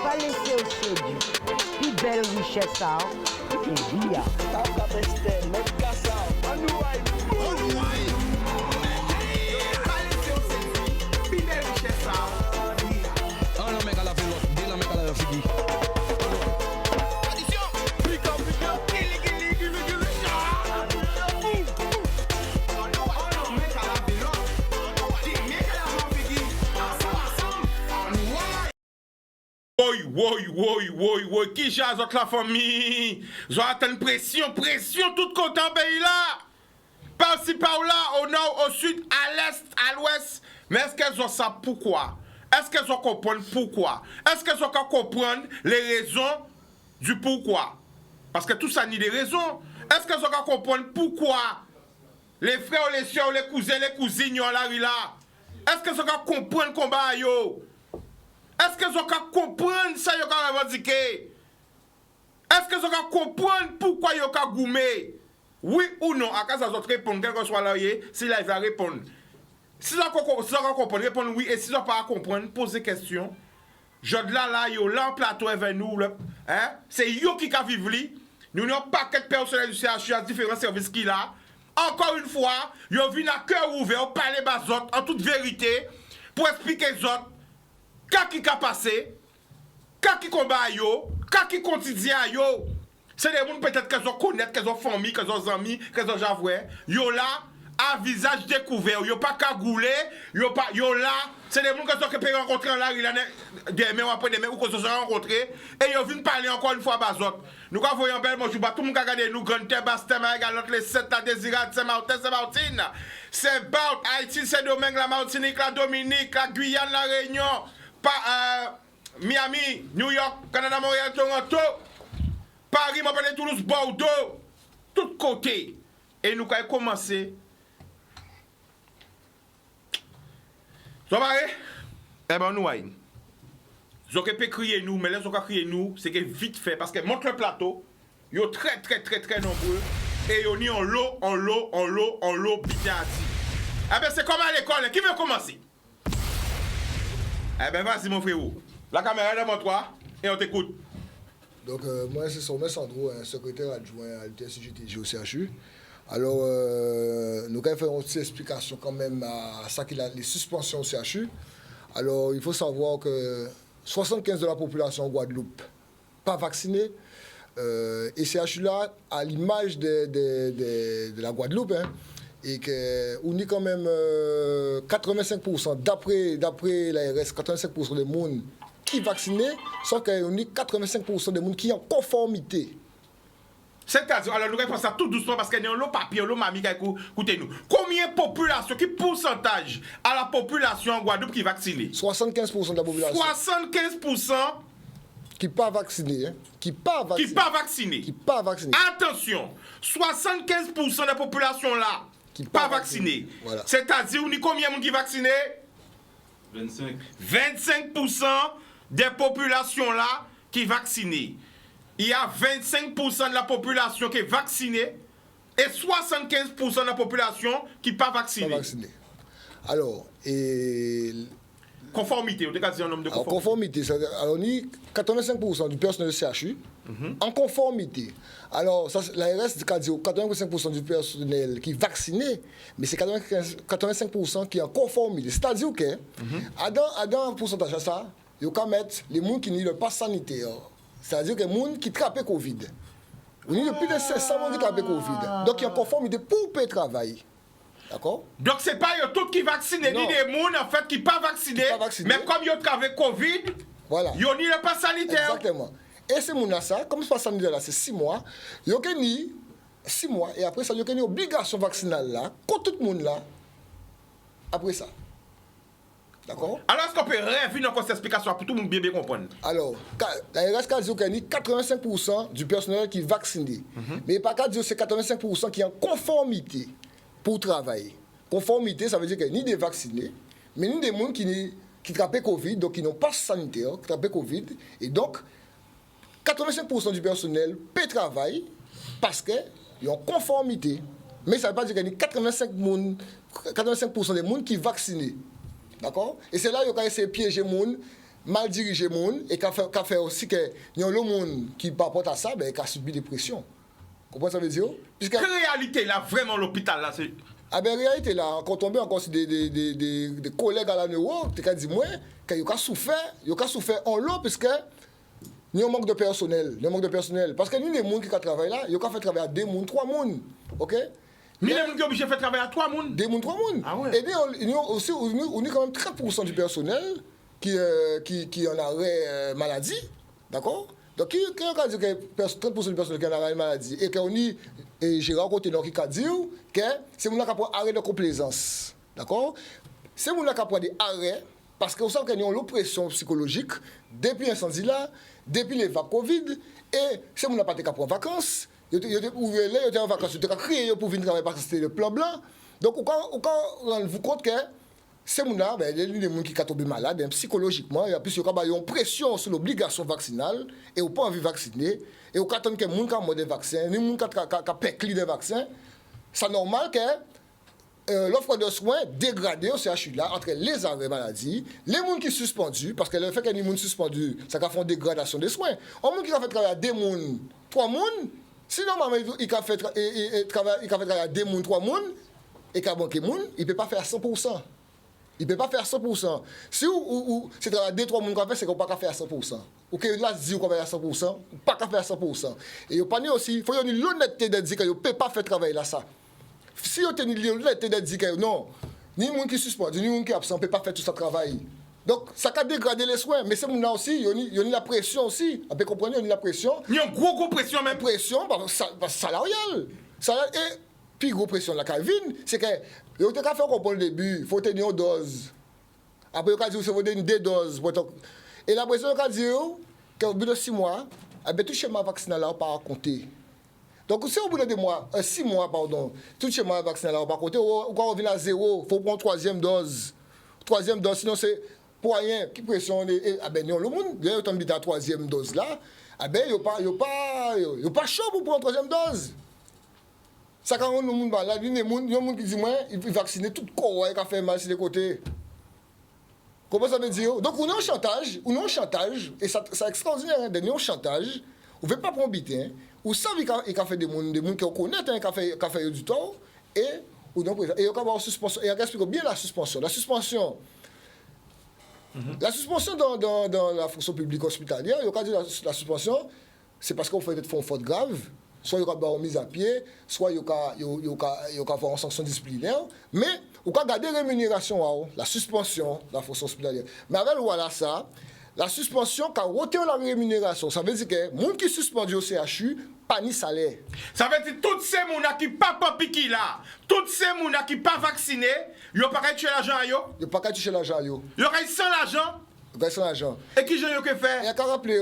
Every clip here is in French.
Pas laisser au séduit. Plus belle richesse, ça. Et bien. Oui, qui jase la famille? Ils ont une pression, tout content pays là. Par-ci, par-là, au nord, au sud, à l'est, à l'ouest. Mais est-ce qu'elles ont ça pourquoi? Est-ce qu'elles ont comprendre pourquoi? Est-ce qu'elles ont comprendre les raisons du pourquoi? Parce que tout ça nie des raisons. Est-ce qu'elles ont comprendre pourquoi les frères, les soeurs, les cousins, les cousines ont la rue là? Est-ce qu'elles ont comprendre le combat yo? Est-ce que vous avez comprendre ça vous avez revendiqué? Est-ce que vous avez comprendre pourquoi vous avez goumé? Oui ou non? À quoi vous avez répondre, quel que soit l'oeil, si là il va répondre. Si vous avez comprendre, répondre oui. Et si vous n'avez pas comprendre, posez question. Je là, yo, là, en plateau avec nous, hein? C'est yo qui a vivre. Nous n'avons pas quelques personnels du CHU à différents services qu'il a. Encore une fois, yo venu à cœur ouvert, parler bas autres, en toute vérité, pour expliquer aux autres. Qu'est-ce qui a passé? Qu'est-ce qui combat yo? Qu'est-ce qui quotidien yo? C'est des gens peut-être qu'ils ont connaître, qu'ils ont famille, qu'ils ont amis, qu'ils ont javoué. Yo là, à visage découvert, yo pas cagoulé, yo là, c'est des gens qui ont rencontré en la rue, demain ou après demain, ou qu'ils ont rencontré, et yo viennent parler encore une fois à Bazot. Nous avons un bel bonjour, tout le monde a regardé nous, Grand Bastem, Galotte, les 7 à Désirat, Saint-Martin. C'est Baut, Haïti, c'est Domingue, la Martinique, la Dominique, la Guyane, la Réunion. Miami, New York, Canada, Montréal, Toronto, Paris, Montpellier, Toulouse, Bordeaux, tout côté. Et nous avons commencé. Vous voyez? Eh bien, nous avons. Vous avez crier nous, mais là, vous avez crier nous, c'est que vite fait, parce que montre le plateau, ils sont très nombreux, et ils sont en lot, bidati. Eh bien, c'est comme à l'école, qui veut commencer? Eh bien, vas-y, mon frérot. La caméra est devant toi et on t'écoute. Donc, moi, c'est Sommet Sandro, un secrétaire adjoint à l'UTSUGTG au CHU. Alors, nous allons faire une petite explication quand même à ça qu'il a les suspensions au CHU. Alors, il faut savoir que 75% de la population en Guadeloupe pas vaccinée. Et CHU là, à l'image de la Guadeloupe, hein, et qu'on est quand même 85%, d'après l'ARS, 85% des monde qui sont vaccinés, sauf qu'on est 85% des monde qui sont en conformité. C'est-à-dire, alors nous répondons ça tout doucement parce qu'il y a un papier, un mamie qui écoutez-nous. Combien de population, quel pourcentage à la population en Guadeloupe qui est vaccinée? 75% de la population. 75% qui pas vacciné, hein? Qui pas vacciné. Attention, 75% de la population là qui pas vaccinée. Voilà. C'est-à-dire, on y combien de monde qui est vacciné? 25. 25% des populations là qui est vaccinée. Il y a 25% de la population qui est vaccinée et 75% de la population qui n'est pas vaccinée. Pas vaccinée. Alors, et... Conformité, on a dit un nombre de conformité. Alors, on est 85% du personnel de CHU en conformité. Alors, l'ARS a dit 85% du personnel qui est vacciné, mais c'est 85% qui est en conformité. C'est-à-dire que, dans un pourcentage de ça, il faut mettre les gens qui n'ont pas sanitaire. C'est-à-dire que les gens qui trappent Covid. On est plus de 500 gens qui trappent Covid. Donc, il y a en conformité pour pouvoir travailler. D'accord? Donc, ce n'est pas tout qui est vacciné, ni des gens en fait, qui ne sont pas vaccinés. Mais comme ils ont travaillé Covid, voilà. Ils n'ont le pas sanitaire. Exactement. Et ces gens-là, comme ce pas sanitaire là, c'est 6 mois, ils ont 6 mois. Et après ça, ils ont une obligation vaccinale là, contre tout le monde là, après ça. D'accord? Alors, est-ce qu'on peut rêver dans cette explication pour tout le monde bien comprendre? Alors, il reste qu'à dire qu'il y a 85% du personnel qui est vacciné. Mais pas qu'à dire que c'est 85% qui est en conformité pour travailler. Conformité, ça veut dire qu'il n'y a ni des vaccinés, mais ni des gens qui trappent Covid, donc qui n'ont pas sanitaire, qui trappent Covid. Et donc, 85% du personnel peut travailler, parce que ils ont conformité. Mais ça ne veut pas dire qu'il y a 85% des gens qui sont vaccinés. D'accord? Et c'est là qu'il y a essayé de piéger les gens, mal diriger les gens, et qu'il fait aussi que y a le monde qui par rapport à ça, ben, qui a subi des pressions. Vous comprenez ce que ça veut dire? Puisque, quelle réalité là, vraiment, l'hôpital là, c'est. ah ben, en réalité, là, quand on met encore des collègues à la neuro, tu as dit, moi, qu'ils ont souffert en lot, puisque il y a un manque de personnel. Parce que nous, les gens qui travaillent là, ils ont fait travailler à 2 personnes, 3 personnes. OK? Ni les gens qui sont obligés de faire travailler à 3 personnes. 2 personnes, 3 personnes. Ah ouais. Et bien, on est quand même 30% du personnel qui est en arrêt maladie. D'accord? Donc, qui a dit que 30% du personnel qui est en arrêt maladie et qu'on y, et j'ai rencontré qui a dit que c'est mon qui a pris arrêt de complaisance. D'accord? C'est mon qui a pris des arrêts parce qu'on sent qu'il y a une oppression psychologique depuis l'incendie là, depuis les vagues Covid, et c'est mon qui a pas été en vacances. Il était en vacances, il était créé pour venir travailler parce que c'était le plan blanc. Donc, on rend-vous compte que ces gens-là, il y a des gens qui sont tombés malades psychologiquement, et puis il y a une pression sur l'obligation vaccinale, et on n'a pas envie de vacciner, et on attend que les gens qui ont des vaccins, les gens qui ont pécli des vaccins, c'est normal que l'offre de soins dégradée au CHU là, entre les arrêts maladie, les gens qui sont suspendus, parce que le fait qu'il y ait des gens suspendus, ça fait une dégradation des soins. Un monde qui a fait travailler à 2 personnes, 3 personnes, sinon, il a fait travailler à 2 personnes, 3 personnes, et qu'il a banqué les gens, il ne peut pas faire 100%. Il ne peut pas faire 100%. Si c'est travailler à 2-3 personnes qu'on fait, c'est qu'on ne peut pas faire 100%. Ou que là, se dit qu'on va faire 100%, on ne peut pas faire 100%. Et il faut aussi, il faut avoir l'honnêteté de dire qu'on ne peut pas faire travailler là ça. Si on a l'honnêteté de dire que non, ni les gens qui suspendent, ni les gens qui sont absents, on ne peut pas faire tout ça travail. Donc, ça a dégradé les soins. Mais c'est là aussi, il y a la pression aussi. On peut comprendre, il y a la pression. Il y a une grosse pression même. Pression salariale. Et puis, grosse pression, la Calvin, c'est que, il faut faire comprendre au début, il faut tenir une dose. Après, il faut dire qu'il faut donner 2 doses. Et la pression, il faut dire qu'au bout de 6 mois, tout schéma vaccinal là, on va compter. Donc, si au bout de 6 mois, pardon, tout schéma vaccinal là, on va compter, on va revenir à 0, il faut prendre 3e dose. 3e dose, sinon c'est pour rien qui pressionne. Ah ben, le monde, il y a autant de 3e dose là, ah ben, il n'y a pas chaud pour prendre 3e dose. Ça, quand le monde va là, il y a des gens qui disent, moi, il faut vacciner tout le corps, il a fait mal sur les côtés. Comment ça veut dire? Donc, on est en chantage, et ça c'est extraordinaire, on est en chantage, on ne veut pas prendre bitin, on savait qu'il a fait des gens qui connaissent, qui a fait du tort, et il y a une suspension, et on explique bien la suspension. La suspension dans la fonction publique hospitalière, il y a la suspension, c'est parce qu'on fait une faute grave, soit il y a une mise à pied, soit il y a une sanction disciplinaire, mais il y a garder la rémunération, la suspension de la fonction hospitalière. Mais avec voilà ça, la suspension, quand on retient la rémunération, ça veut dire que les gens qui sont suspendus au CHU, pas ni salaire. Ça veut dire que tous ces gens qui ne sont pas piqués là, tous ces gens qui ne sont pas vaccinés, ils n'ont pas qu'à toucher l'argent. Ils n'ont pas qu'à toucher l'argent. Ils ont sans l'argent. Et qui j'ai que faire? Et à rappeler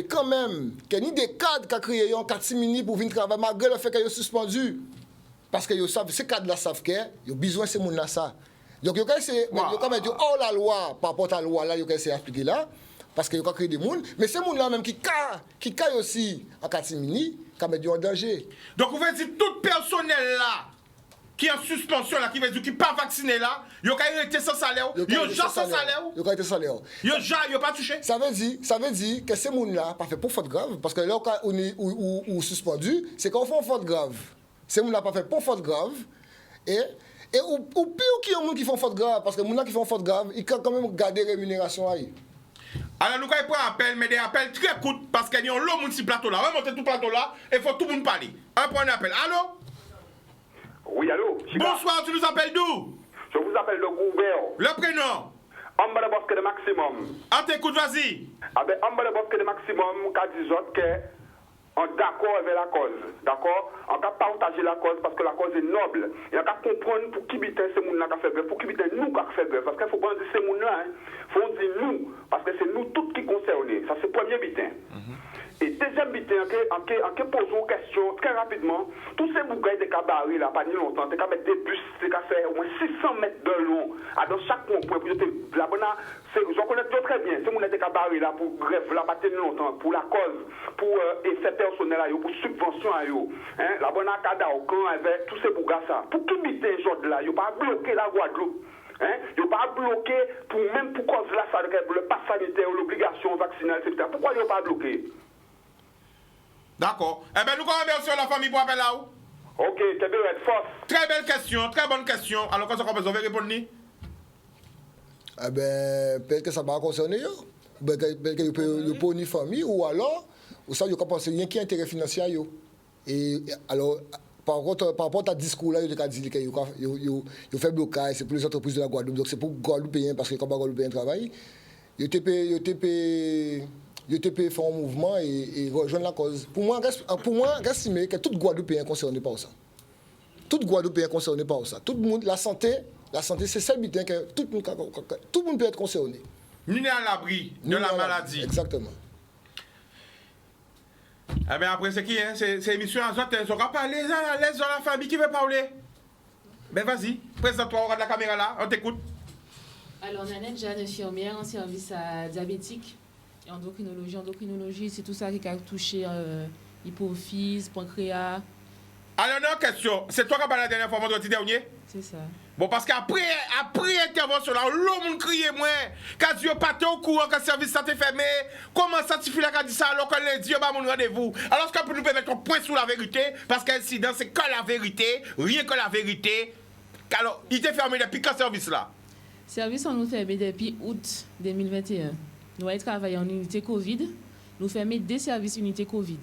quand même qu'il y a des cadres qui ont créé un catimini pour venir travailler malgré le fait qu'ils sont suspendus. Parce que ces cadres-là savent qu'ils ont besoin de ces gens-là. Ça. Donc, ils ont quand même dit, oh la loi, par rapport à la loi, là, ils ont essayé d'appliquer là. Parce qu'ils ont créé des gens. Mais ces gens-là même qui caillent aussi en catimini, qui mettent en danger. Donc, vous voulez dire tout personnel là, qui est en suspension là, qui veut dire qui n'est pas vacciné là, ils ont été sans salaire, ils ont déjà sans salaire. Ils ont été sans salaire. Ils n'ont pas touché. Ça veut dire que ces gens-là pas fait pour faute grave, parce que là où on est suspendu, c'est qu'on fait une faute grave. Ces gens-là pas fait pour faute grave. Et ou pire qu'il y a des gens qui font faute grave, parce que les gens qui font faute grave, ils ont quand même gardé la rémunération. Alors nous avons un appel, mais des appels très courts, parce qu'il y a un lot de sur plateau là. Remontez tout plateau là, et il faut tout le monde parler. Un point d'appel. Allô? Oui, allô? Bonsoir, tu nous appelles d'où? Je vous appelle de Goubert. Le prénom? Amba de Bosque de Maximum. On t'écoute, vas-y. Ah ben, Amba de Bosque de Maximum, qu'a dit qu'on est d'accord avec la cause, d'accord? On va partager la cause parce que la cause est noble. Et on va comprendre pour qui bitin ces gens-là qui fait grève, pour qui bitin nous qui fait grève. Parce qu'il ne faut pas dire ces gens-là, il faut dire nous, parce que c'est nous tous qui concernés. Ça, c'est le premier bitin. Et deuxième bitin, en que posons une question très rapidement. Tous ces bougailles de cabarets là, pas ni longtemps, t'es qu'à mettre des bus, t'es qu'à faire au moins 600 mètres de long. Dans chaque point, pour la bonne, je connais très bien, c'est mon été cabaret là, pour grève là, pas tenir longtemps, pour la cause, pour effet personnel là, pour subvention à eux. La bonne acada au camp avec tous ces bougas ça. Pour qui biter aujourd'hui là, ils pas bloquer la Guadeloupe. Ils n'ont pas bloqué même pour cause là, ça, le pass sanitaire, l'obligation vaccinale, etc. Pourquoi ils n'ont pas bloqué? D'accord. Eh bien, nous remercions la famille pour appeler là où? Ok, c'est bien, force. Très belle question, très bonne question. Alors, quand ça commence, on va répondre ni? Eh ben, peut-être que ça va concerner eux. Peut-être que vous pas ni famille ou alors, ou ça, vous pensez rien qui est intérêt financier à eux. Et alors, par rapport à ta discours là, vous avez dit que vous fait blocage, c'est pour les entreprises de la Guadeloupe, donc c'est pour Guadeloupéens, parce que quand Guadeloupéens travaillent, vous TP font un mouvement et rejoignent la cause. Pour moi, j'estime que tout Guadeloupéen est concerné par ça. Tout Guadeloupéen est concerné par ça. Tout le monde, la santé c'est seul butin que tout le monde peut être concerné. Nous sommes à l'abri de la maladie. Exactement. Eh bien, après, c'est qui, hein? C'est émission à Zot, on va parler à l'aise dans la famille. Qui veut parler? Ben, vas-y, présente-toi, on regarde la caméra là, on t'écoute. Alors, Nanette Jeanne, infirmière en service à diabétique et endocrinologie, c'est tout ça qui a touché hypophyse, pancréas. Alors, non, question, c'est toi qui as parlé la dernière fois vendredi dernier? C'est ça. Bon, parce qu'après intervention là, l'homme monde criait moins, quand Dieu pas au courant que le service santé fermé, comment ça suffit là qu'a dit ça alors que lundi on va mon rendez-vous. Alors que nous pouvons mettre un point sur la vérité, parce que l'incident c'est que la vérité, rien que la vérité. Alors, il était fermé depuis quand service là? Service on nous fermé depuis août 2021. Nous avons travaillé en unité Covid, nous fermé des services unité Covid.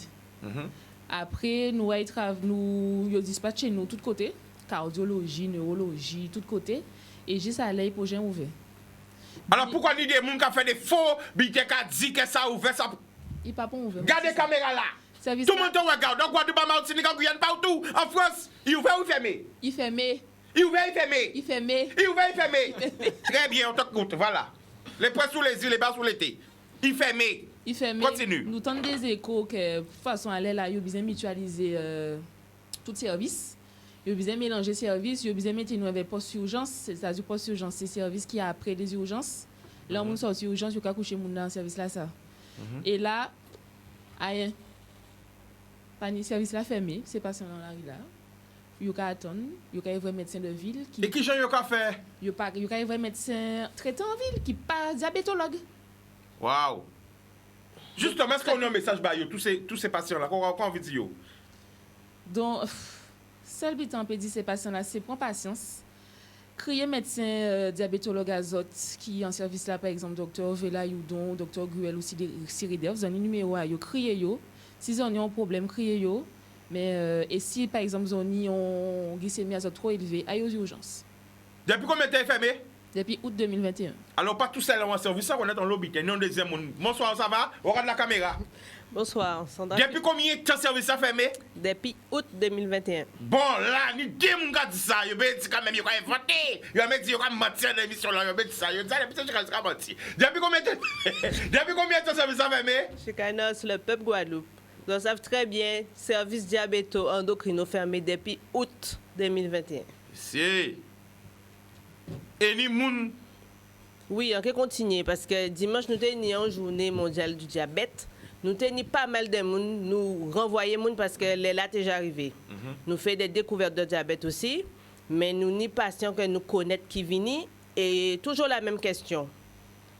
Après, nous avons dispatché nous de tous côtés. Cardiologie, neurologie, tout côté, et juste à l'air pour j'ai ouvert. Alors pourquoi il y a des gens qui ont fait des faux billets qui ont dit que ça a ouvert ça? Il pas ouvert. Regardez la caméra là. Service tout le monde te regarde. Donc, Guadeloupe, Martinique, en Guyane, partout. En France, il ouvert ou fermé? Il fermé. Il ouvert, il fermé. Il fermé. Il ouvert, il fermé. Très bien, on t'écoute. Voilà. Les points sous les îles, les bas sous l'été. Il fermé. Il fermé. Continue. Nous tentons des échos que, de toute façon, aller là, il y a besoin de mutualiser tout service. Il y a besoin de mélanger les services, il y a besoin de mettre nous avec poste urgence, c'est-à-dire poste urgence, c'est service qui a après les urgences. Là, on sort sur urgence, il y a coucher mon dans le service là ça. Et là, rien. Pas ni service là fermé, c'est pas ça dans la rue là. Il y a attendre, il y a un médecin de ville qui. Et qui j'en a fait? Il y a un médecin traitant en ville qui pas diabétologue. Waouh. Justement, est-ce qu'on a un message bah tous ces patients là qu'on envie de dire? Donc seul but on peut dire ces patients-là, c'est prendre patience. Crier médecin diabétologue azote qui est en service là, par exemple, docteur Vela Youdon, docteur Gruel ou Sirider, vous avez un numéro à yo, criez yo. Si vous avez un problème, criez yo. Mais et si par exemple vous avez une glycémie azote trop élevée, aille aux urgences. Depuis combien de temps fermé? Depuis août 2021. Alors pas tout seul en service, ça on est dans lobby, non deuxième monde. Bonsoir, ça va? On regarde la caméra. Bonsoir, Sandra. Depuis combien de temps service a fermé? Depuis août 2021. Bon, là, ni deux gens qui dit ça. Ils ont dit quand même, ils ont inventé. Ils ont dit qu'ils ont menti dans l'émission là. Ils ont dit ça. Ils ont dit ça, ils ont menti. Depuis combien de temps service a fermé? Je suis le peuple Guadeloupe. Nous savons très bien, service diabéto endocrino fermé depuis août 2021. Si. Et ni moun. Oui, on peut continuer parce que dimanche, nous avons une journée mondiale du diabète. Nous avons pas mal de monde, nous renvoyons monde parce que les là déjà arrivé. Nous faisons des découvertes de diabète aussi, mais nous ni patients que nous connaissons qui viennent et toujours la même question.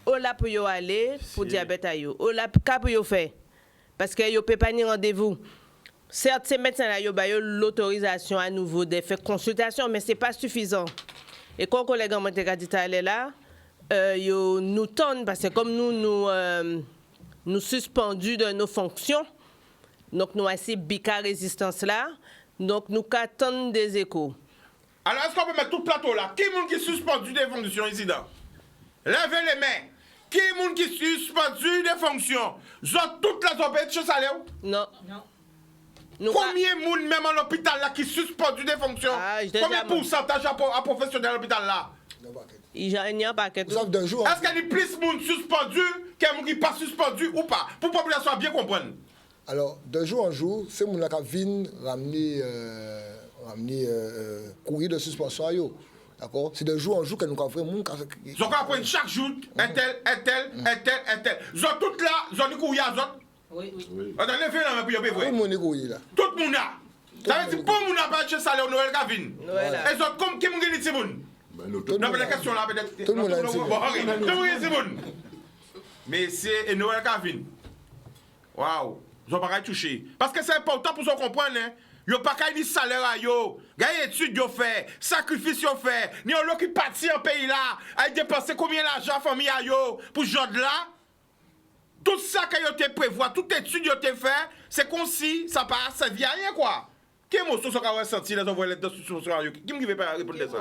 Où là pour yo aller pour diabète à yo? Où là pour yo faire? Parce que yo peut pas ni rendez-vous. Certes, ces médecins là yo ba yo l'autorisation à nouveau de faire consultation, mais c'est pas suffisant. Et quand collègue en dit là, yo nous tonnent parce que comme nous suspendus de nos fonctions, donc nous avons ces bica résistance là, donc nous attendons des échos. Alors est-ce qu'on peut mettre tout le plateau là? Qui est suspendu des fonctions ici là? Levez les mains. Qui est suspendu des fonctions? Genre toutes les opérations salaires? Non. Combien de monde même à l'hôpital là qui suspendu des fonctions? Combien de pourcentage à professionnels à l'hôpital là? Il n'y a pas quelque chose. Est-ce qu'il y a plus de monde suspendu que qui pas suspendu ou pas? Pour que la population bien comprendre. Alors, de jour en jour, c'est mon qui vient ramener courrier de suspension à eux. D'accord? C'est de jour en jour que nous avons fait mon Ils ont appris chaque jour, un tel. Ils ont tout là, ils ont du courrier à eux. Oui. Attendez, fais là, mais puis Tout le monde est courrier là. tout le monde a. Ça veut dire pour mon a pas de salaire Noël Gavin. Voilà. Et autres comme qui m'ont dit Simon. Non, mais la question là peut-être. Tout le monde a dit. Bon, ok. Tout le monde a dit Simon. Mais c'est Noël Gavin. Waouh. Ils ont pas touché. Parce que c'est important pour qu'on comprenne, hein. Yo pas qu'à ni salaire à yo. Gagne études yo fait, sacrifice yo fait. Ni on qui parti en pays là, a dépensé combien d'argent famille à yo pour jod là. Tout ça que yo te prévoit, toute étude yo te fait, c'est comme si ça pas servi à rien quoi. Quelle émotion ça qu'a ressenti les envoyer lettres sur yo? Qui me veut pas répondre à ça?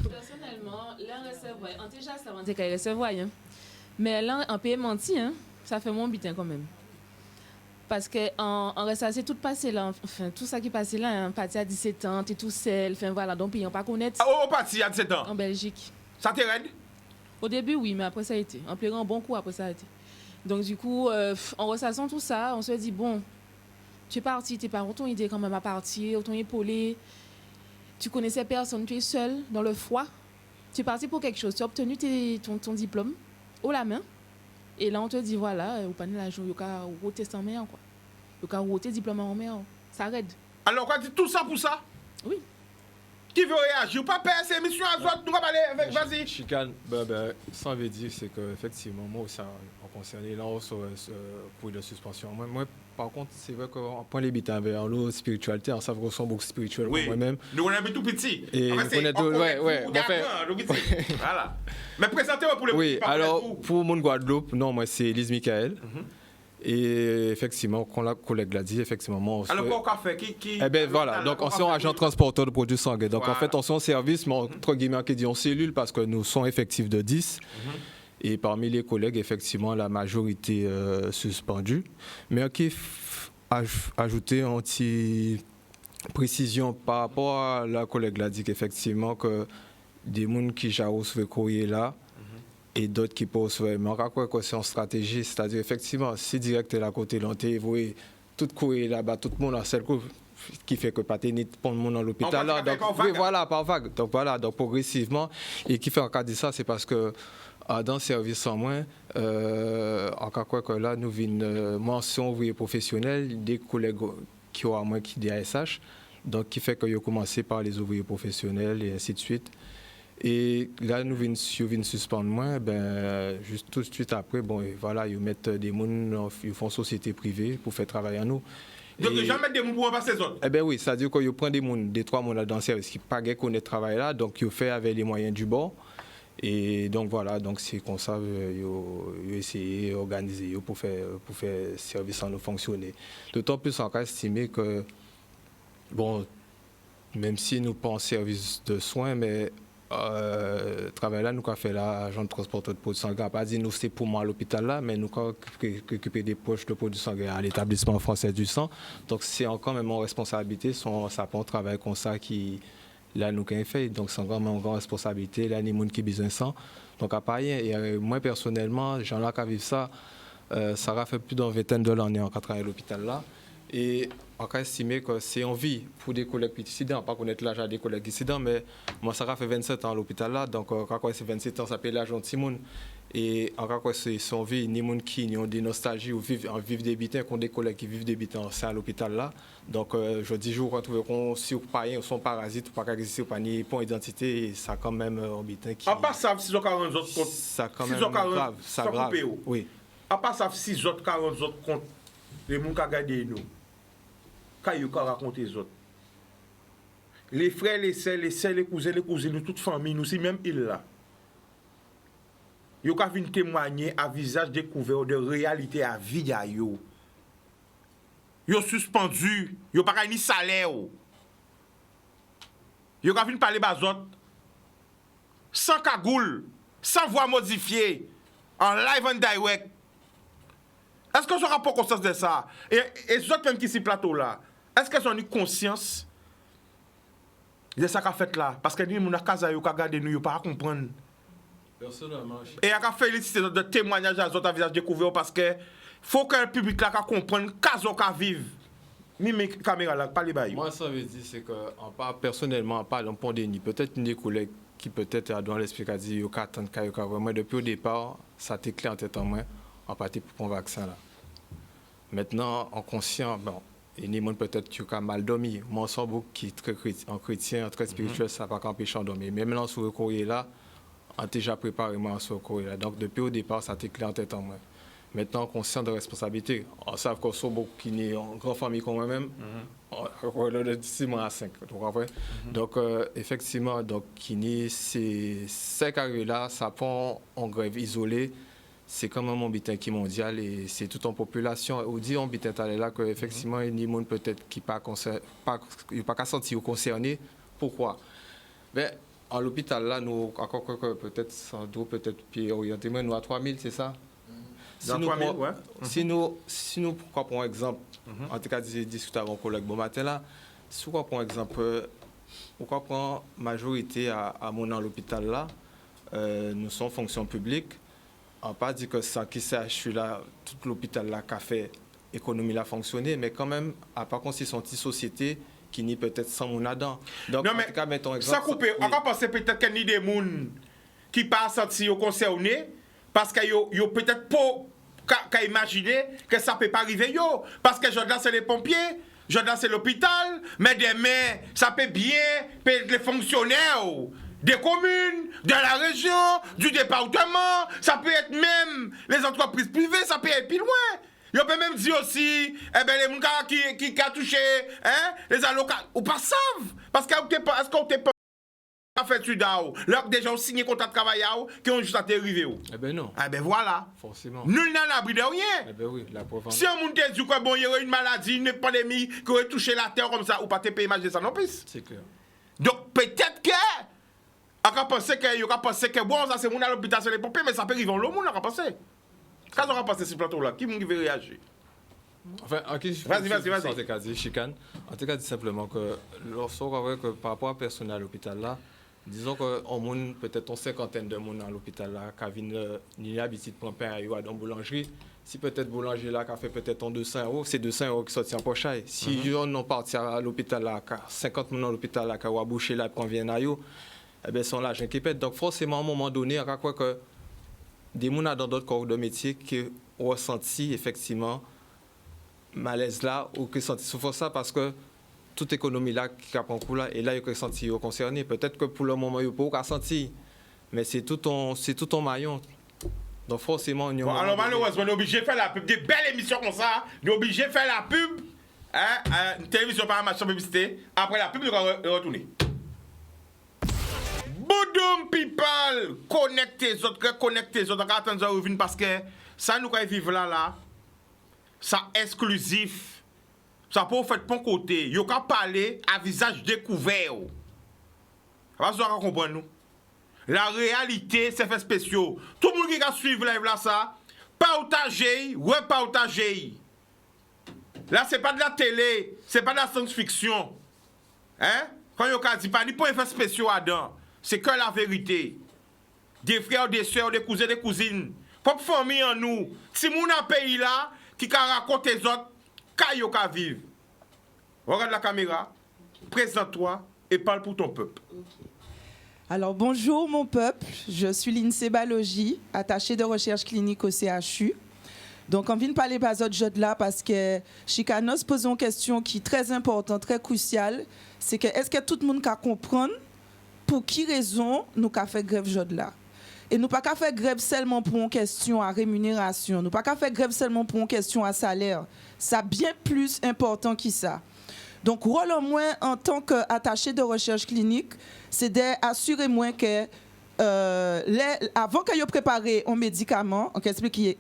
Personnellement, là, recevoir, en déjà, ça va dire qu'elle recevoir, hein. Mais là, en payer menti, hein, ça fait mon bitin quand même. Parce que en ressasser tout passé là, enfin, tout ça qui passait là, hein, parti à 17 ans, t'es tout seul, enfin voilà, donc pays on pas connaître. Ah, au parti à 17 ans. En Belgique. Ça t'est raide? Au début, oui, mais après ça a été. En pleurant un bon coup, après ça a été. Donc du coup, en ressassant tout ça, on se dit, bon, tu es parti, tes parents t'ont aidé quand même à partir, t'ont épaulé, tu connaissais personne, tu es seul dans le froid, tu es parti pour quelque chose, tu as obtenu ton diplôme haut la main, et là on te dit, voilà, au panier la jour, il y a un testament meilleur, quoi. Il y a un diplôme en meilleur, ça aide. Alors, quoi, tout ça pour ça? Oui. Qui veut réagir? Pas perdre ces émissions à droite, nous allons parler avec, vas-y. Chicane, ça veut dire, c'est qu'effectivement, moi aussi, en concerné, là, pour la suspension. Moi, par contre, c'est vrai qu'on prend les bitins vers l'eau, spiritualité, on sait qu'on sont beaucoup spirituels Oui. moi-même. Nous, on est tout petit. Et En fait, c'est- on est ouais. on En fait- est tout petit. Voilà. Mais présentez-moi pour le Oui, pas alors, pour pour mon Guadeloupe, non, moi, c'est Elise Michael. Et effectivement, comme la collègue l'a dit, effectivement, moi, alors, quoi qu'on fait qui eh bien, voilà. Donc, on est un agent transporteur de produits sanguins. Donc, Voilà. en fait, on est en service, mais entre guillemets, qui dit en cellule, parce que nous sommes effectifs de 10. Et parmi les collègues, effectivement, la majorité suspendue. Mais qui ajouter une petite précision par rapport à la collègue l'a dit qu'effectivement, que des gens qui ont reçu le courrier là, et d'autres qui peuvent recevoir. Mais on croit que c'est une stratégie, c'est-à-dire effectivement, si direct est à côté, l'on vous voyez, tout courrier là-bas, tout le monde a celle qui fait que pas tenir tout le monde dans l'hôpital là. Donc, oui, voilà, par vague. Donc voilà, donc progressivement. Et qui fait en cas de ça, c'est parce que dans le service en moins, en cas que là, nous venons mention ouvrier professionnel, des collègues qui ont à moins qui des ASH, donc qui fait qu'ils ont commencé par les ouvriers professionnels et ainsi de suite. Et là, nous venons suspendre moins, juste tout de suite après, bon, et voilà, ils mettent des gens, ils font société privée pour faire travailler à nous. Donc, Et- jamais des gens pour passer les autres. eh bien oui, c'est-à-dire qu'ils prennent des 3 mois dans le service qui ne pas connaître travail là, donc ils fait avec les moyens du bord. Et donc voilà, donc c'est comme ça qu'ils essayent d'organiser pour faire service en nous fonctionner. D'autant plus on a estimé que, bon, même si nous pas en service de soins, mais travail là, nous avons fait l'agent de transporteur de produits sanguins. Pas dit nous c'est pour moi à l'hôpital là, mais nous avons récupéré des poches de produits sanguins à l'établissement français du sang. Donc c'est encore même en responsabilité, ça prend un travail comme ça qui là nous avons fait. Donc c'est encore même une grande responsabilité, là les gens qui ont besoin de sang. Donc à part rien, et moi personnellement, j'en ai qu'à vivre ça, ça a fait plus d'une vingtaine de l'année en travaillant à l'hôpital là. Et on a estimé que c'est en vie pour des collègues dissidents, pas connaître l'âge des collègues dissidents, mais moi ça a fait 27 ans à l'hôpital là, donc quand c'est 27 ans, ça peut l'âge de Simone. Et encore c'est son vie, ni monde qui ont des nostalgies ou vivent des bitins, qu'on des collègues qui vivent des bitins, c'est à l'hôpital là. Donc je dis jour quand on si ou pas rien, sont parasites ou pas exister ou pas ni pour identité, ça quand même un bitin qui À part ça, 640 autres comptes. ça quand même 640, grave, ça sans grave. couper, oh. Oui. À part ça, 640 autres comptes. Les gens qui ont gardé nous. Quand ils ont raconté les autres. Les frères, les sœurs, les cousins, nous, toute famille, nous, c'est même ils là. Ils ont venir témoigner à visage découvert de réalité à vie à yo. Ils ont suspendu, ils n'ont pas ni salaire. Ils ont venir parler aux autres sans cagoule, sans voix modifiée, en live and direct. Est-ce que je n'aurai pas conscience de ça? Et les autres même qui sont sur plateau là, est-ce qu'elles ont eu conscience de ça qu'a fait là? Parce que nous, nous, qui regardé nous, ils pas comprendre. Personnellement, Et elle a félicité de témoignages à autres à visage découvert parce que faut que le public là comprenne qu'azo ka vivre. Mes caméras là, pas les bails. Moi, ça veut dire, c'est que, personnellement, pas dans pandémie, peut-être une des collègues qui peut-être dans l'explication, il y a vraiment, depuis au départ, ça t'est clair en tête en main, en partie pour prendre le vaccin là. Maintenant, en conscient, bon, il y a peut-être qui a mal dormi. Moi, je beaucoup qui est très chrétien, très spirituel, ça ne va pas empêcher de dormir. Mais maintenant, sur le courrier là, on a déjà préparé moi sur le courrier là. Donc, depuis au départ, ça t'est clair en tête en main. Maintenant, conscient de responsabilité, on sait qu'on sont beaucoup qui est en grande famille comme moi-même, on de 6 mois à 5. Donc, effectivement, donc, c'est 5 arrivés là, ça prend en grève isolée. C'est quand même un butin qui est mondial et c'est toute en population. On dit en butin là qu'effectivement, il y a des gens peut-être qui ne pas sentir concernés. Pourquoi? Ben, à l'hôpital là, nous, encore peut-être, sans doute, peut-être, puis orientément, nous à 3000, c'est ça? Si nous prenons exemple, en tout cas, j'ai discuté avec mon collègue bon matin là, si nous prenons exemple, pourquoi prendre majorité à mon à l'hôpital là, nous sommes fonction publique, on ne pas dire que ça qui CHU là, tout l'hôpital là qui a fait économie là fonctionner, mais quand même, à part contre, c'est une société qui n'est peut-être sans mon dedans. Donc, non, en tout cas, mettons exemple. Ça coupe, on va penser peut-être qu'il y a des gens qui ne sont pas sentis concernés, parce qu'ils ont peut-être pas imaginer que ça ne peut pas arriver. Parce que Jordan, c'est les pompiers, Jordan, c'est l'hôpital, mais demain, ça peut bien être les fonctionnaires des communes, de la région, du département, ça peut être même les entreprises privées, ça peut être plus loin. On peut même dire aussi, les gens qui ont touché les allocats, ou pas savent, parce qu'on ne pas fait Sudao, là déjà signé contrat de travail qui ont juste arrivé. Eh ben non. Eh ben voilà. Forcément. Nul n'a l'abri de rien. Eh ben oui, la preuve. Si on te dit que bon, il y aurait une maladie, une pandémie qui aurait touché la terre comme ça, ou pas te payer imaginer ça non plus. C'est clair. Donc peut-être que on va penser que bon, ça c'est mon à l'hôpital, c'est les pompiers, mais ça peut arriver au monde, on va penser. Quand on va passer ce plateau là, qui va réagir? Enfin, vas-y. En tout cas, chicane. En tout cas, dit simplement que lorsqu'on voit que par rapport à personnel à l'hôpital là, disons qu'on a peut-être une cinquantaine de monde à l'hôpital là, qui a l'habitude de prendre pain à dans boulangerie. Si peut-être boulanger là, qui a fait peut-être en 200 €, c'est 200 € qui sortent en poche. Si on est parti à l'hôpital là, 50 personnes à l'hôpital là, qui a bouché là, qui vient à eux, eh bien, sont l'argent qui pète. Donc, forcément, à un moment donné, on croit que des gens dans d'autres corps de métier qui ont ressenti effectivement malaise là, ou qui ont senti souffrance ça, parce que toute économie là qui a pris un coup là, et là, ils ont senti concernés. Peut-être que pour le moment, ils n'ont pas senti, mais c'est tout en maillon. Donc, forcément, on y bon, alors, malheureusement, on est obligé de faire la pub. Des belles émissions comme ça, on est obligé de faire la pub. Une télévision par un match de publicité. Après la pub, nous allons retourner. Boudoum people, connectez les autres, attendez revenir parce que ça nous va vivre là, ça exclusif, ça peut faire bon côté, yo ka parler à visage découvert. Parce que vous comprenez nous. La réalité c'est fait spécial. Tout le monde qui va suivre live là ça, partagez, repartagez. Là c'est pas de la télé, c'est pas de la science-fiction. Hein? Quand yo ka dit pas ni pour effet spécial dedans. C'est que la vérité. Des frères, des soeurs, des cousins, des cousines. Propre famille en nous. Si moun a pays là, qui ka raconte les autres, kayo ka vivre. Regarde la caméra, présente-toi et parle pour ton peuple. Alors bonjour mon peuple, je suis Lindsay Balogi, attachée de recherche clinique au CHU. Donc on vient de parler pas autre chose là parce que Chicanos pose une question qui est très importante, très cruciale. C'est que est-ce que tout le monde peut comprendre pour qui raison nous avons fait grève aujourd'hui là? Et nous pas qu'à faire grève seulement pour une question à rémunération, nous pas qu'à faire grève seulement pour une question à salaire. Ça bien plus important que ça. Donc rôle en moins en tant qu'attaché de recherche clinique, c'est d'assurer moins que avant que vous préparez un médicament, on expliquer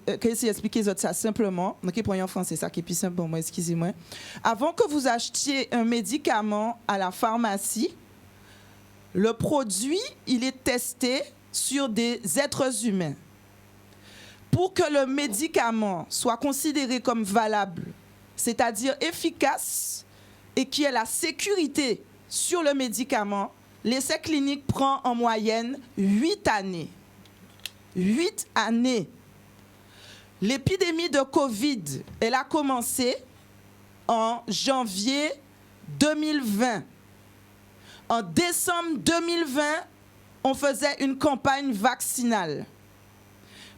ça simplement, donc pour en français ça qui est plus simple pour moi, excusez-moi. Avant que vous achetiez un médicament à la pharmacie, le produit, il est testé sur des êtres humains. Pour que le médicament soit considéré comme valable, c'est-à-dire efficace et qu'il y ait la sécurité sur le médicament, l'essai clinique prend en moyenne 8 années. 8 années. l'épidémie de Covid, elle a commencé en janvier 2020. En décembre 2020, on faisait une campagne vaccinale.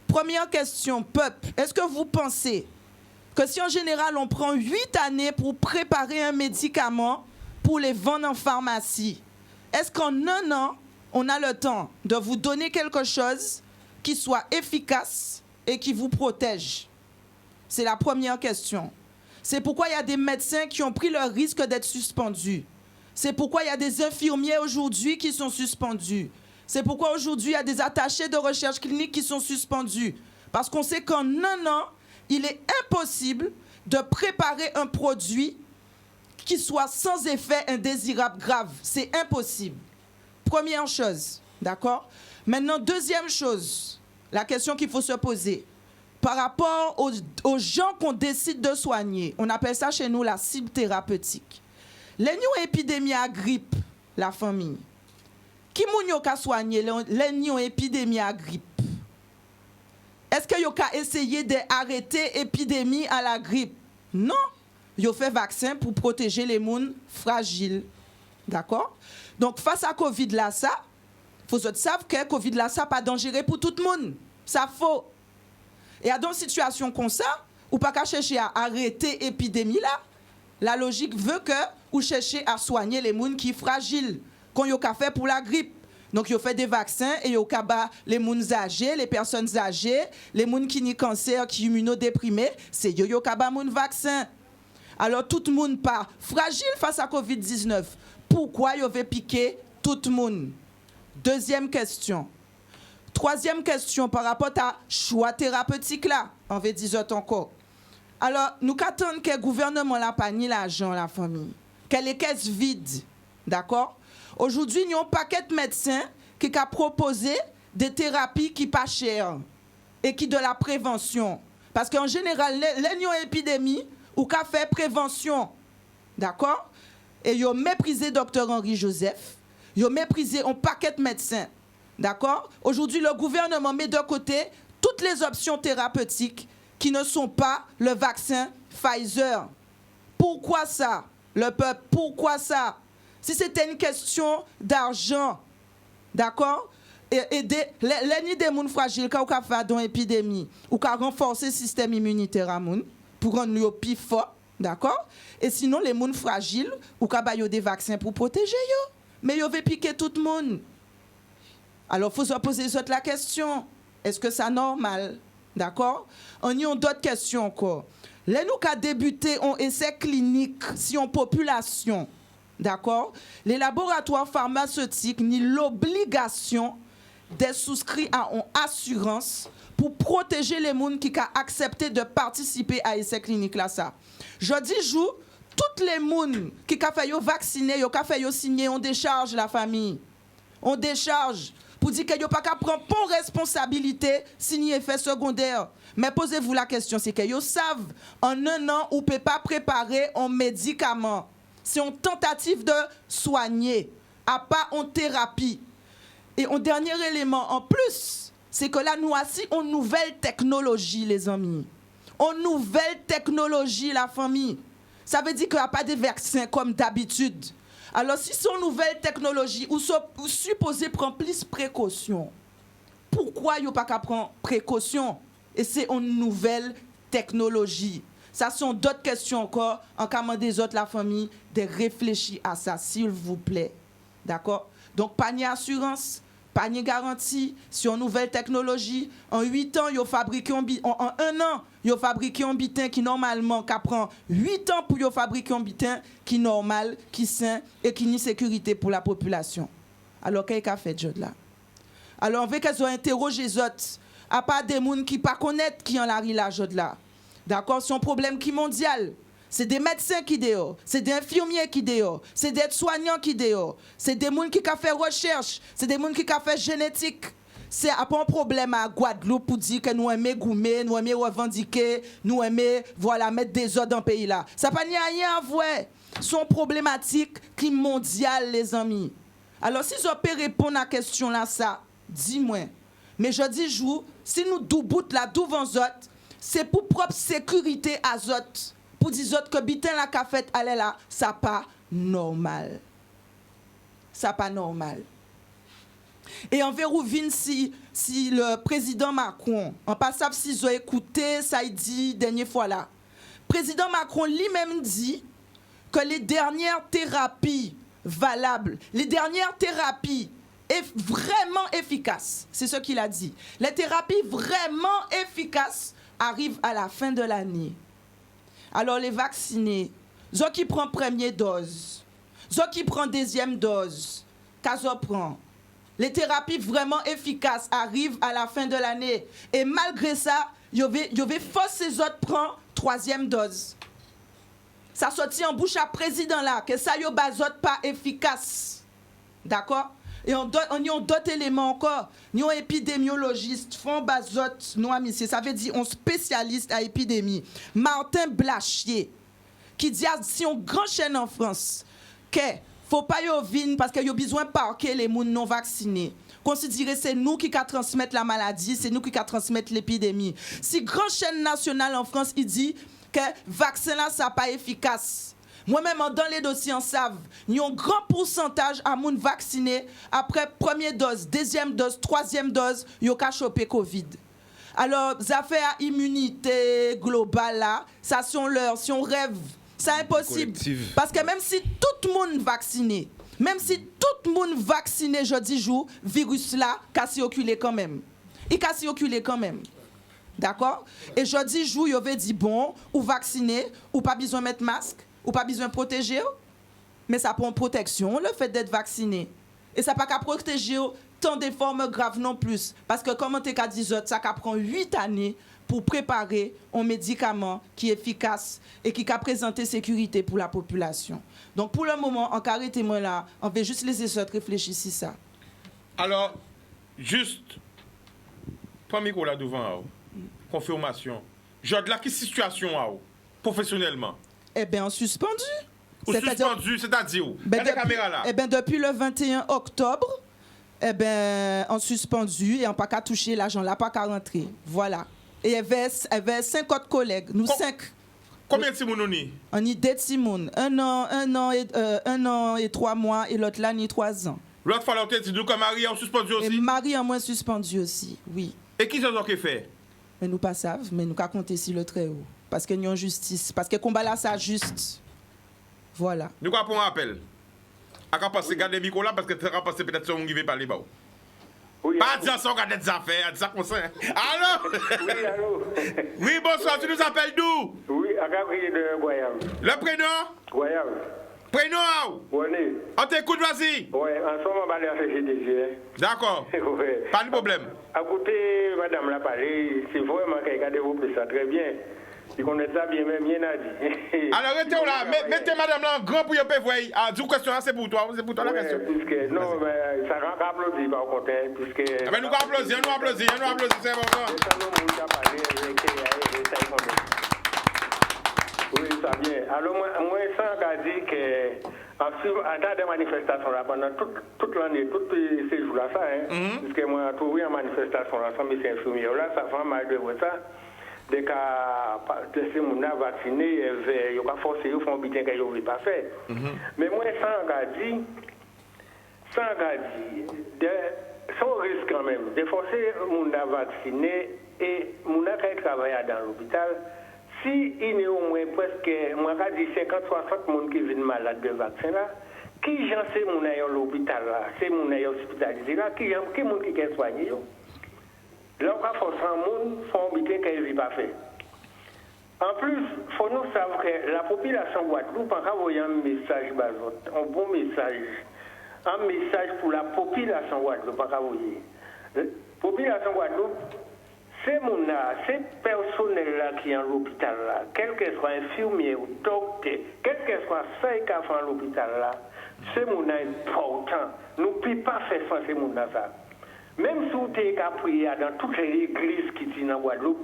Première question, peuple, est-ce que vous pensez que si en général on prend 8 années pour préparer un médicament pour les vendre en pharmacie, est-ce qu'en un an, on a le temps de vous donner quelque chose qui soit efficace et qui vous protège? C'est la première question. C'est pourquoi il y a des médecins qui ont pris le risque d'être suspendus. C'est pourquoi il y a des infirmiers aujourd'hui qui sont suspendus. C'est pourquoi aujourd'hui, il y a des attachés de recherche clinique qui sont suspendus. Parce qu'on sait qu'en un an, il est impossible de préparer un produit qui soit sans effet indésirable grave. C'est impossible. Première chose, d'accord? Maintenant, deuxième chose, la question qu'il faut se poser. Par rapport aux gens qu'on décide de soigner, on appelle ça chez nous la cible thérapeutique. Les épidémies à grippe, la famille. Qui moun yo ka soigner les épidémies à grippe? Est-ce que yo ka essayer d'arrêter l'épidémie à la grippe? Non. Yo fait vaccin pour protéger les moun fragiles. D'accord? Donc face à Covid là ça, faut que savent que Covid là ça pas dangereux pour tout le monde. Ça faux. Et dans une situation comme ça, ou pas qu'à chercher à arrêter l'épidémie là, la logique veut que ou chercher à soigner les moun qui fragiles, qu'on yo ka fait pour la grippe. Donc yo fait des vaccins et yo ka ba les moun âgés, les personnes âgées, les moun qui ni cancer, qui immunodéprimés, c'est yo ka ba moun vaccin. Alors tout le monde pas fragile face à Covid-19. Pourquoi yo veut piquer tout le monde? Deuxième question. Troisième question par rapport à choix thérapeutique là, on veut dire encore. Alors, nous attendons que le gouvernement n'a pas ni l'argent, la famille, que les caisses vides, d'accord? Aujourd'hui, il y a un paquet de médecins qui ont proposé des thérapies qui ne sont pas chères et qui de la prévention. Parce qu'en général, les épidémies, ou qu'a fait prévention, d'accord? Et ils ont méprisé Dr Henri Joseph, ils ont méprisé un paquet de médecins. D'accord? Aujourd'hui, le gouvernement met de côté toutes les options thérapeutiques qui ne sont pas le vaccin Pfizer. Pourquoi ça, le peuple? Pourquoi ça? Si c'était une question d'argent, d'accord? Aider les des gens fragiles, quand on fait dans l'épidémie, ou quand renforcer le système immunitaire à moun, pour rendre le plus fort, d'accord? Et sinon, les gens fragiles, ou quand ils ont des vaccins pour protéger eux. Mais ils veulent piquer tout le monde. Alors, il faut se poser la question, est-ce que c'est normal? D'accord? On y a d'autres questions encore. Là, nous avons débuté un essai clinique sur une population. D'accord? Les laboratoires pharmaceutiques n'ont l'obligation d'être souscrits à une assurance pour protéger les gens qui ont accepté de participer à l'essai clinique. Là, ça. Je dis, toutes les gens qui ont fait vacciner, qui ont fait signer, on décharge la famille. On décharge. Pour dire que vous pas qu'à prendre pour responsabilité signer effet secondaire. Mais posez-vous la question, c'est que vous savent en un an vous ne pouvez pas préparer un médicament. C'est une tentative de soigner, à pas en thérapie. Et un dernier élément en plus, c'est que là nous assis en nouvelle technologie, les amis. En nouvelle technologie, la famille. Ça veut dire qu'il n'y a pas de vaccins comme d'habitude. Alors, si c'est une nouvelle technologie, ou supposé prendre plus précaution, pourquoi il n'y a pas qu'à prendre précaution? Et c'est une nouvelle technologie. Ça sont d'autres questions encore. En cas des autres, la famille, de réfléchir à ça, s'il vous plaît. D'accord? Donc, pas ni assurance, pas ni garantie sur une nouvelle technologie. En 8 ans, en un an, ils fabriquent un bitin qui normalement prend 8 ans pour fabriquer un bitin qui normal, qui sain et qui ni sécurité pour la population. Alors qu'est-ce qu'a fait Jod là? Alors on veut qu'elles ont interrogé les autres, à part des gens qui ne connaissent pas qui en la là Jod là. D'accord, c'est un problème qui est mondial. C'est des médecins qui dehors, c'est des infirmiers qui dehors, c'est des soignants qui dehors, c'est des gens qui ont fait recherche, c'est des gens qui ont fait génétique. C'est un problème à Guadeloupe pour dire que nous aimons goumer, nous aimons revendiquer, nous aimons mettre des ordres dans le pays là. Ça n'a pas rien à voir. C'est une problématique qui est mondiale, les amis. Alors, si je peux répondre à la question là, ça, dis-moi. Mais je dis, si nous doubout là, devant autres, c'est pour propre sécurité à autres. Pour dire autres que bitin la ka fait aller là, ça pas normal. Ça pas normal. Et en verrou vin si le président Macron, en passant si ils ont écouté, ça il dit dernière fois là. Président Macron lui-même dit que les dernières thérapies valables, les dernières thérapies vraiment efficaces, c'est ce qu'il a dit. Les thérapies vraiment efficaces arrivent à la fin de l'année. Alors les vaccinés, ceux qui prennent première dose, ceux qui prennent deuxième dose, qu'est-ce prend? Les thérapies vraiment efficaces arrivent à la fin de l'année. Et malgré ça, il y avait forcé les autres prendre troisième dose. Ça sortit en bouche à président là, que ça y autres pas efficace. D'accord? Et on a d'autres éléments encore. Nous, épidémiologistes, font bazot, nous, amis, ça veut dire on spécialiste à épidémie. Martin Blachier, qui dit si on grand chaîne en France, que faut pas y venir parce qu'il y a besoin de parquer les gens non vaccinés. Considérer c'est nous qui transmettre la maladie, c'est nous qui transmettre l'épidémie. Si grand chaîne nationale en France, il dit que vaccin là ça pas efficace. Moi-même, dans les dossiers, on savent, il y a un grand pourcentage à moun vaccinés après première dose, deuxième dose, troisième dose, il y a chopé Covid. Alors, les affaires immunité globale là, ça sont leurs, si on rêve, c'est impossible. Collective. Parce que même si tout le monde vacciné, jeudi jour, virus là, casse oculé quand même. Il casse oculé quand même. D'accord? Et jeudi jour, il avait dit bon, ou vacciné, ou pas besoin de mettre masque. Ou pas besoin de protéger, mais ça prend protection, le fait d'être vacciné. Et ça pas qu'à protéger tant des formes graves non plus. Parce que comme on t'a dit, ça prend 8 années pour préparer un médicament qui est efficace et qui a présenté sécurité pour la population. Donc pour le moment, en carré témoin là, on va juste laisser autres réfléchir sur ça. Alors, juste, prends le micro là devant, confirmation. Jod là, quelle situation, professionnellement? Eh bien, en suspendu. Ou suspendu, c'est-à-dire où? Ben, La caméra là. Eh bien, depuis le 21 octobre, eh ben, en suspendu et on pas qu'à toucher l'argent là, pas qu'à rentrer. Voilà. Et il y avait 5 autres collègues. Nous 5. Combien de Simon on y? On y 2 Simon. 1 an et 3 mois et l'autre là, ni 3 ans. L'autre fois, l'autre dit nous que Marie en suspendu aussi? Et Marie en moins suspendu aussi, oui. Et qui c'est qui fait? Mais nous pas savent, mais nous qu'à compter sur le très haut. Parce que nous avons justice. Parce que le combat là, ça juste. Voilà. Nous avons un appel. À quoi passer, garder le micro là, parce que tu vas passer peut-être sur un qui veut parler. Oui, pas dire ça, regarder des affaires, dire ça comme ça. Allô? Oui, allô? Oui, bonsoir, tu nous appelles d'où? Oui, à Gabriel de Guayam. Le prénom? Guayam. Prénom? Oui. On t'écoute, vas-y. Oui, en ce moment, on va aller à CGDG. D'accord. Oui. Pas de problème. Écoutez, madame l'a parlé, c'est vraiment qu'elle a développé ça très bien. Si on est ça bien, même bien a dit. Alors, restez là, mettez madame là en grand pour y aller voir. Ah, du question, c'est pour toi la question. Puisque, non, mais ça rend applaudi par contre, puisque. Ah, mais nous applaudissons, c'est important. Oui, ça vient. Alors, moi, ça a dit que, en temps de manifestation là, pendant toute l'année, tous ces jours-là, ça, puisque moi, j'ai trouvé en manifestation là, sans mes infirmiers, là, ça fait mal de voir ça. Dès que les gens vaccinés, ils ont forcé, ils font bien qu'ils n'ont pas fait. Mais moi, sans risque quand même, de forcer les gens vaccinés et les gens qui travaillent dans l'hôpital, si il y a au moins presque, moi, je dis 50-60 personnes qui viennent malades de vaccin là, qui j'en sais mon à l'hôpital là, c'est mon à hospitalisé là, qui mon qui est soigné. Là, on va forcer un monde, il faut bien qu'il n'ait pas fait. En plus, il faut nous savoir que la population Guadeloupe a envoyé un message, un bon message. Un message pour la population Guadeloupe. La population Guadeloupe, c'est ces personnels-là qui sont à l'hôpital, quel que soit infirmier ou docteur, quel que soit ça qui a fait à l'hôpital, c'est important. Nous ne pouvons pas faire sans ces gens-là. Même si vous êtes prié dans toutes les églises qui sont en Guadeloupe,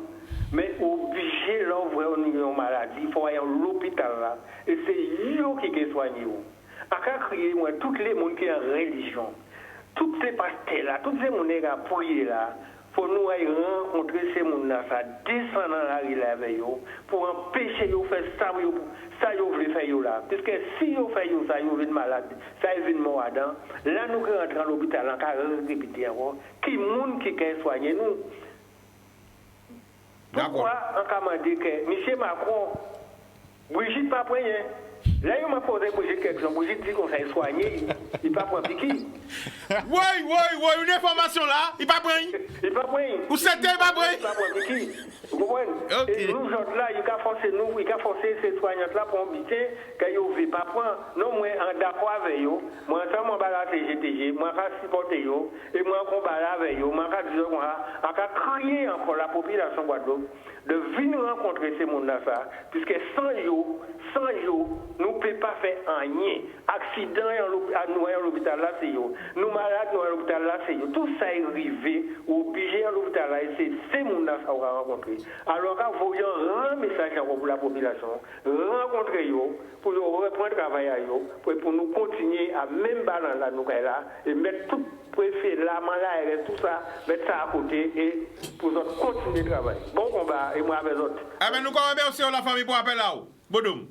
mais obligé d'envoyer une maladie, il faut aller à l'hôpital là. Et c'est eux qui sont soignés. À crier, moi, tous les gens qui ont religion, tous ces pasteurs là, tous ces gens qui ont prié là, il pour nous aller rencontrer ces gens-là, ça descendre dans la rue avec eux, pour empêcher de faire ça, ça ils veulent faire là. Parce que si ils font ça, ils viennent malade, ça ils viennent malade. Là, nous rentrons dans l'hôpital, on va répéter encore, qui monde qui peut soigner nous. Pourquoi on m'a dit que M. Macron, Brigitte pas rien. Là, il m'a posé Brigitte quelque chose. Brigitte dit qu'on s'est soigné. Il pas prendre piqui. Oui, une information là, il pas prendre. Il pas prendre. Ou c'était pas prendre. Il pas prendre piqui. Vous comprenez? Et nous autres là, il a forcé nous, il a forcé ces soignants là pour éviter qu'ils ne veulent pas prendre. Non, moi, en d'accord avec eux, moi, ça, moi, la CGTG, moi, je supporte eux, et moi, je combat avec eux, moi, je dis, on a crié encore la population Guadeloupe de venir rencontrer ces gens-là, puisque sans eux, nous ne pouvons pas faire rien. Accident à l'hôpital là, c'est eux. Nous malades à l'hôpital là, c'est eux. Tout ça est arrivé, obligé à l'hôpital là, et c'est ces gens-là qu'on va rencontrer. Alors, quand vous voyez un message pour la population, rencontrer eux, pour reprendre le travail à eux, pour nous continuer à même balance là, nous là, et mettre tout préfet, la malade, tout ça, mettre ça à côté et pour nous continuer le travail. Bon combat, et moi avec l'autre. Ah ben nous remercions la famille pour appel là. Bodoum.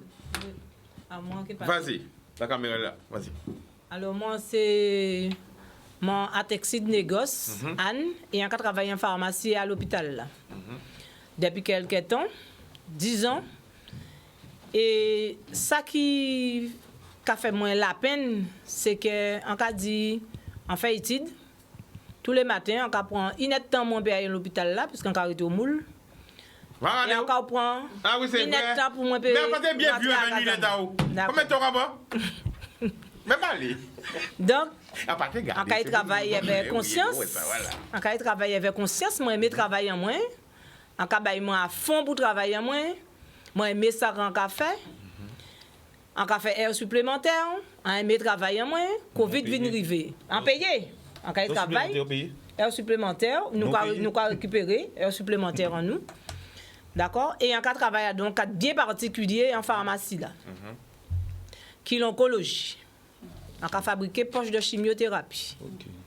Vas-y, la caméra est là, vas-y. Alors moi c'est mon Atexide négoce, Anne, et on travaille en pharmacie à l'hôpital là. Depuis quelques temps, 10 ans. Et ça qui a fait moins la peine, c'est qu'on a dit, on fait étude, tous les matins, on prend une temps moins à l'hôpital là, puisqu'on a arrêté au moule. Et on prend une temps pour moi payer. Mais pas bien vieux avec une état. Combien de temps avant? Mais pas aller. Donc, on a travaillé avec conscience. On a travaillé avec conscience, moi j'aime travailler en moins. On a travaillé à fond pour travailler en moins. Moi j'aime ça quand on a fait. On a fait heure supplémentaire, on a aimé travailler en moins. Covid vient arriver. On paye. On a travaillé. Heure supplémentaire, nous avons récupéré heure supplémentaire en nous. D'accord? Et on a travaillé dans un cadre bien particulier en pharmacie là. Qui est l'oncologie. On a fabriqué poche de chimiothérapie.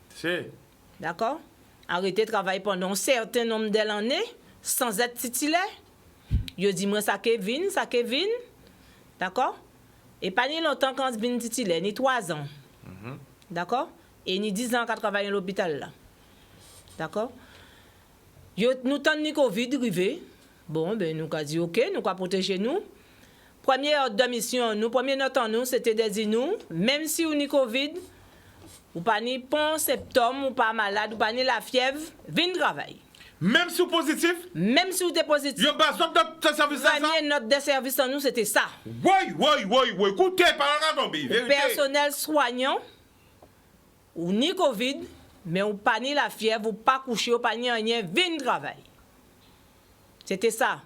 C'est. D'accord? Arrêté de travailler pendant un certain nombre d'années sans être titulaire. Je dis moi ça Kevin. D'accord? Et pas ni longtemps quand je suis titulaire, ni 3 ans. D'accord? Et ni 10 ans qu'on travaille à l'hôpital là. D'accord? Nous t'en ni Covid arrivé. Bon, ben nous avons dit OK, nous avons protégé nous. Première ordre de mission, nous, premier note en nous, c'était de dire nous, même si vous avez Covid, ou pas ni pont, septembre, ou pas malade, ou pas ni la fièvre, venez travailler. Même si vous êtes positif? Même si vous êtes positif. Vous avez besoin de service à ça? Première note de service en nous, c'était ça. Oui. Écoutez, par la vérité. Personnel soignant, ou ni Covid, mais ou pas ni la fièvre, ou pas couché, ou pas ni rien, venez travailler. C'était ça.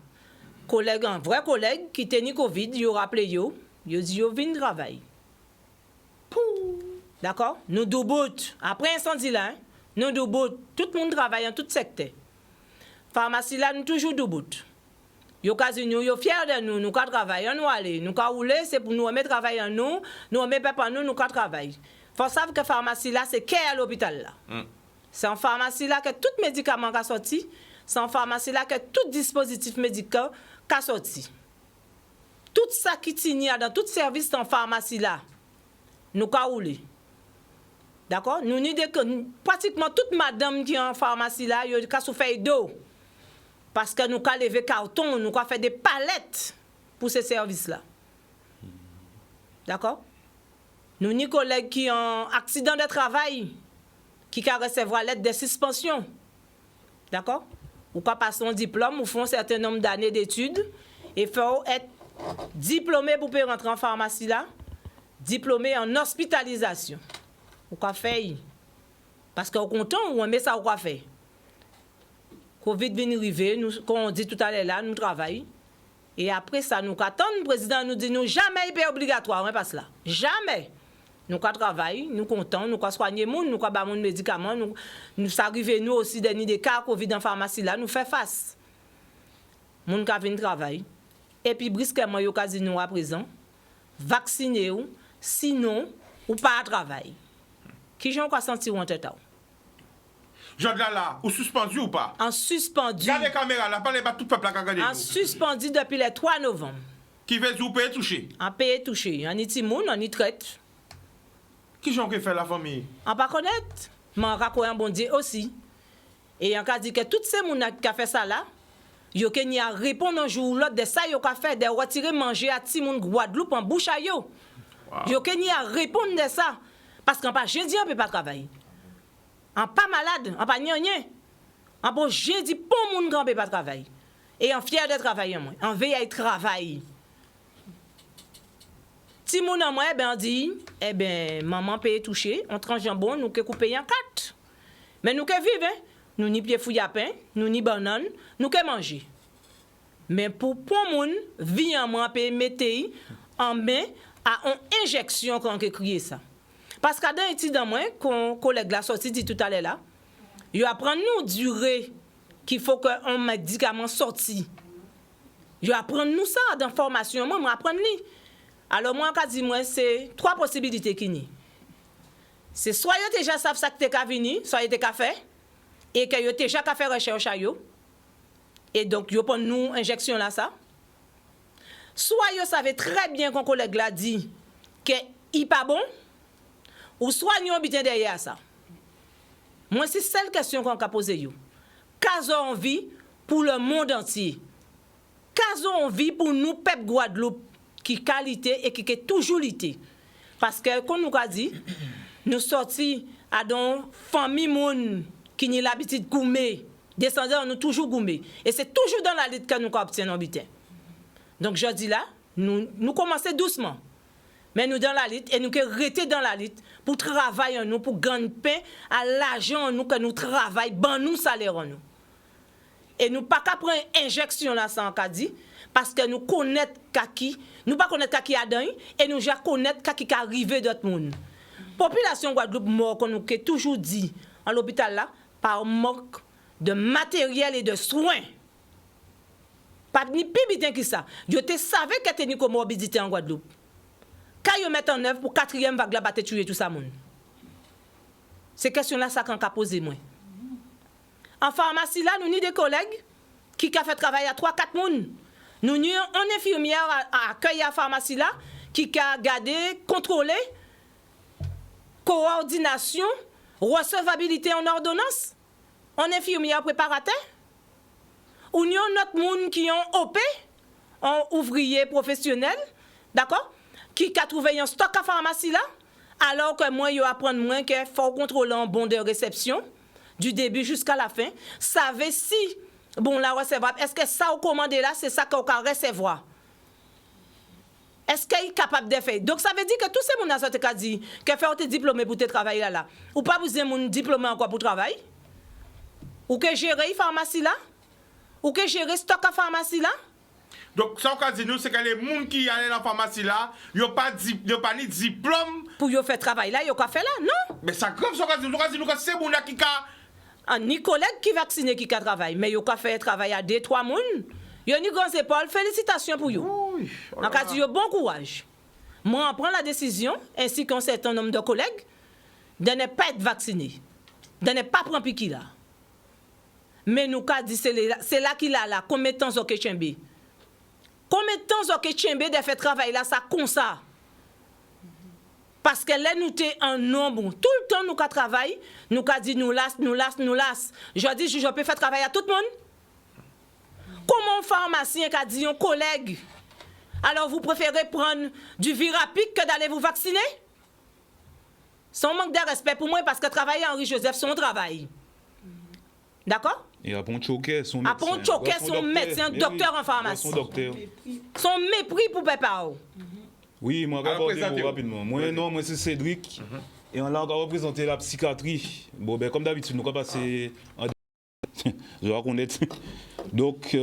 Collègue, un vrai collègue qui était ni Covid, il a rappelé yo, il a dit yo vinn travail. D'accord? Nous doubout. Après incendie là, nous doubout. Tout le monde travaille en tout secteur. Pharmacie là, nous toujours doubout. Yo quasi nous, yo fiers de nous, nous travaillons, nous aller, nous rouler, c'est pour nous remettre travail en nous remettre papa nous travailler. Faut savoir que pharmacie là, c'est qu'à l'hôpital là. C'est en pharmacie là que tout médicament qui sorti. C'est en pharmacie là que tout dispositif médical qu'a sorti. Tout ça qui tient dans tout service en pharmacie là, nous qu'a roulé. D'accord? Nous ni pratiquement toute madame qui est en pharmacie là, yo qu'a souffert d'eau. Parce que nous qu'a levé carton, nous qu'a fait des palettes pour ces services là. D'accord? Nous ni collègues qui ont accident de travail qui qu'a recevoir l'aide de suspension. D'accord? Ou pas passer un diplôme, ou font un certain nombre d'années d'études, et faut être diplômé pour rentrer en pharmacie là, diplômé en hospitalisation. Ou quoi fait? Parce qu'on content ou on met ça ou quoi fait? Covid vient arriver, nous, comme on dit tout à l'heure là, nous travaillons. Et après ça, nous attendons, le président nous dit, nous jamais hyper obligatoire, on passe là. Jamais. Nous travaillons, nous comptons, nous soignons les gens, nous avons des médicaments, nous arrivons nous aussi des cas Covid en pharmacie là, nous faisons face. Nous avons travail. Et puis brusquement, nous avons à présent, vacciner ou, sinon, ou pas à travail. Qui j'en quoi sentir en tête? Jodla là, ou suspendu ou pas? En suspendu. Regardez la caméra là, parlez pas tout le peuple à regarder. En suspendu depuis le 3 novembre. Qui veut vous payer toucher? En payer touché. En itimoun, en traite. Qui j'en fait la famille? En pas connaître. Mais en racontant bon Dieu aussi. Et en cas dit que toutes ces gens qui ont fait ça là, yo ke n'y a répondre un jour ou l'autre de ça yo ka fait de retirer manger à ti moun Guadeloupe en bouche à yo. Yo ke n'y a répondre de ça parce qu'en pas jeudi on peut pas travailler. En pas malade, en pas rien. En pas jeudi pour moun grand peut pas travailler. Et en fier de travailler moi, en veille à travailler. Ti moun en moi ben dit maman paye toucher, on tranche jambon nous que couper en 4. Mais nous que vivre nous ni pied fouille à pain, nous ni banane, nous que manger. Mais pour moun, vie en moi peut mettre en main à une injection quand on crier ça. Parce que dans étude en moi qu'on collègue la sorti dit tout à l'heure là, il apprend nous durée qu'il faut que un médicament sorti. Il apprend nous ça dans formation moi apprendre li. Alors moi quand dit moi c'est 3 possibilités qui ni. C'est soit yo déjà savent ça que t'es ka venir, soit yo t'es ka fait et que yo déjà ka faire recherche à yo. Et donc yo prend nous injection là ça. Soit yo savait très bien qu'on collègue là dit que il pas bon ou soit nous habiter derrière ça. Moi c'est celle question qu'on a posé yo. Qu'as envie pour le monde entier. Qu'as envie pour nous peuple Guadeloupe qui qualité et qui est toujours lité. Parce que comme nous a dit nous sortis à dans famille moun qui ni l'habitude goumer, descendants nous toujours goumer et c'est toujours dans la lutte que nous obtenons habitant. Donc je dis là, nous commençons doucement. Mais nous dans la lutte et nous que rester dans la lutte pour travailler nous pour gagner pain à l'argent nous que nous travaillons ban nous salaire nous. Et nous pas qu'à prendre injection là sans dit parce que nous connaître kaki, nous pas connaître kaki a dedans et nous ja connaître kaki qui arrivé d'autres monde. Population Guadeloupe mort qu'on nous que toujours dit à l'hôpital là par manque de matériel et de soins. Pas ni pibitin qui ça. Je te savais que tu une comorbidité en Guadeloupe. Quand yo met en œuvre pour 4e vague là battre tuer tout ça monde. Ces questions là ça qu'on a posé moi. En pharmacie là nous ni des collègues qui a fait travail à 3-4 monde. Nous ni une infirmière à accueillir à pharmacie là qui a gardé, contrôlé coordination, recevabilité en ordonnance, en infirmière préparateur, ou nous notre monde qui ont OP, en ouvrier professionnel, d'accord, qui a trouvé un stock à pharmacie là, alors que moi yo apprendre moins que faut contrôler un bon de réception du début jusqu'à la fin, savez si bon la recevoir, est-ce que ça au commandé là, c'est ça qu'on va recevoir. Est-ce qu'il est capable de faire? Donc ça veut dire que tous ces gens qui ont dit que faire tes diplômés pour te travailler là, ou pas besoin de diplômé encore pour travailler, ou que gérer pharmacie là, ou que gérer stock à pharmacie là. Donc ça qu'on dit nous c'est que les gens qui allaient dans la pharmacie là, ils n'ont pas ni diplôme pour y faire travail là, ils ont fait là, non? Mais ça grave ça qu'on dit nous que c'est gens qui a ni collègue qui vacciné qui a travaillé, mais ils ont fait travail à 2-3 personnes. Yo ni grand épaule, félicitations pour vous. En cas de bon courage. Moi, on prend la décision, ainsi qu'un certain nombre de collègues, de ne pas être vaccinés, de ne pas prendre piqûre là. Mais nous avons dit c'est là qu'il a là, combien de temps au Kechembe? Combien de temps au Kechembe de faire travail là, ça comme ça? Parce que là, nous sommes en nombre. Tout le temps, nous avons travaillé, nous avons dit nous lasse. Je dis, je peux faire travail à tout le monde. Comment un pharmacien qui a dit un collègue, alors vous préférez prendre du Virapic que d'aller vous vacciner? C'est un manque de respect pour moi parce que travailler Henri Joseph, c'est son travail. D'accord? Et Apon Choquet, son médecin. Apon Choquet, son médecin, docteur en pharmacie. Son mépris pour Pépao. Oui, moi, regardez rapidement. Moi, c'est Cédric. Et on l'a représenté la psychiatrie. Bon, ben, comme d'habitude, nous allons passer en je vais reconnaître. Donc,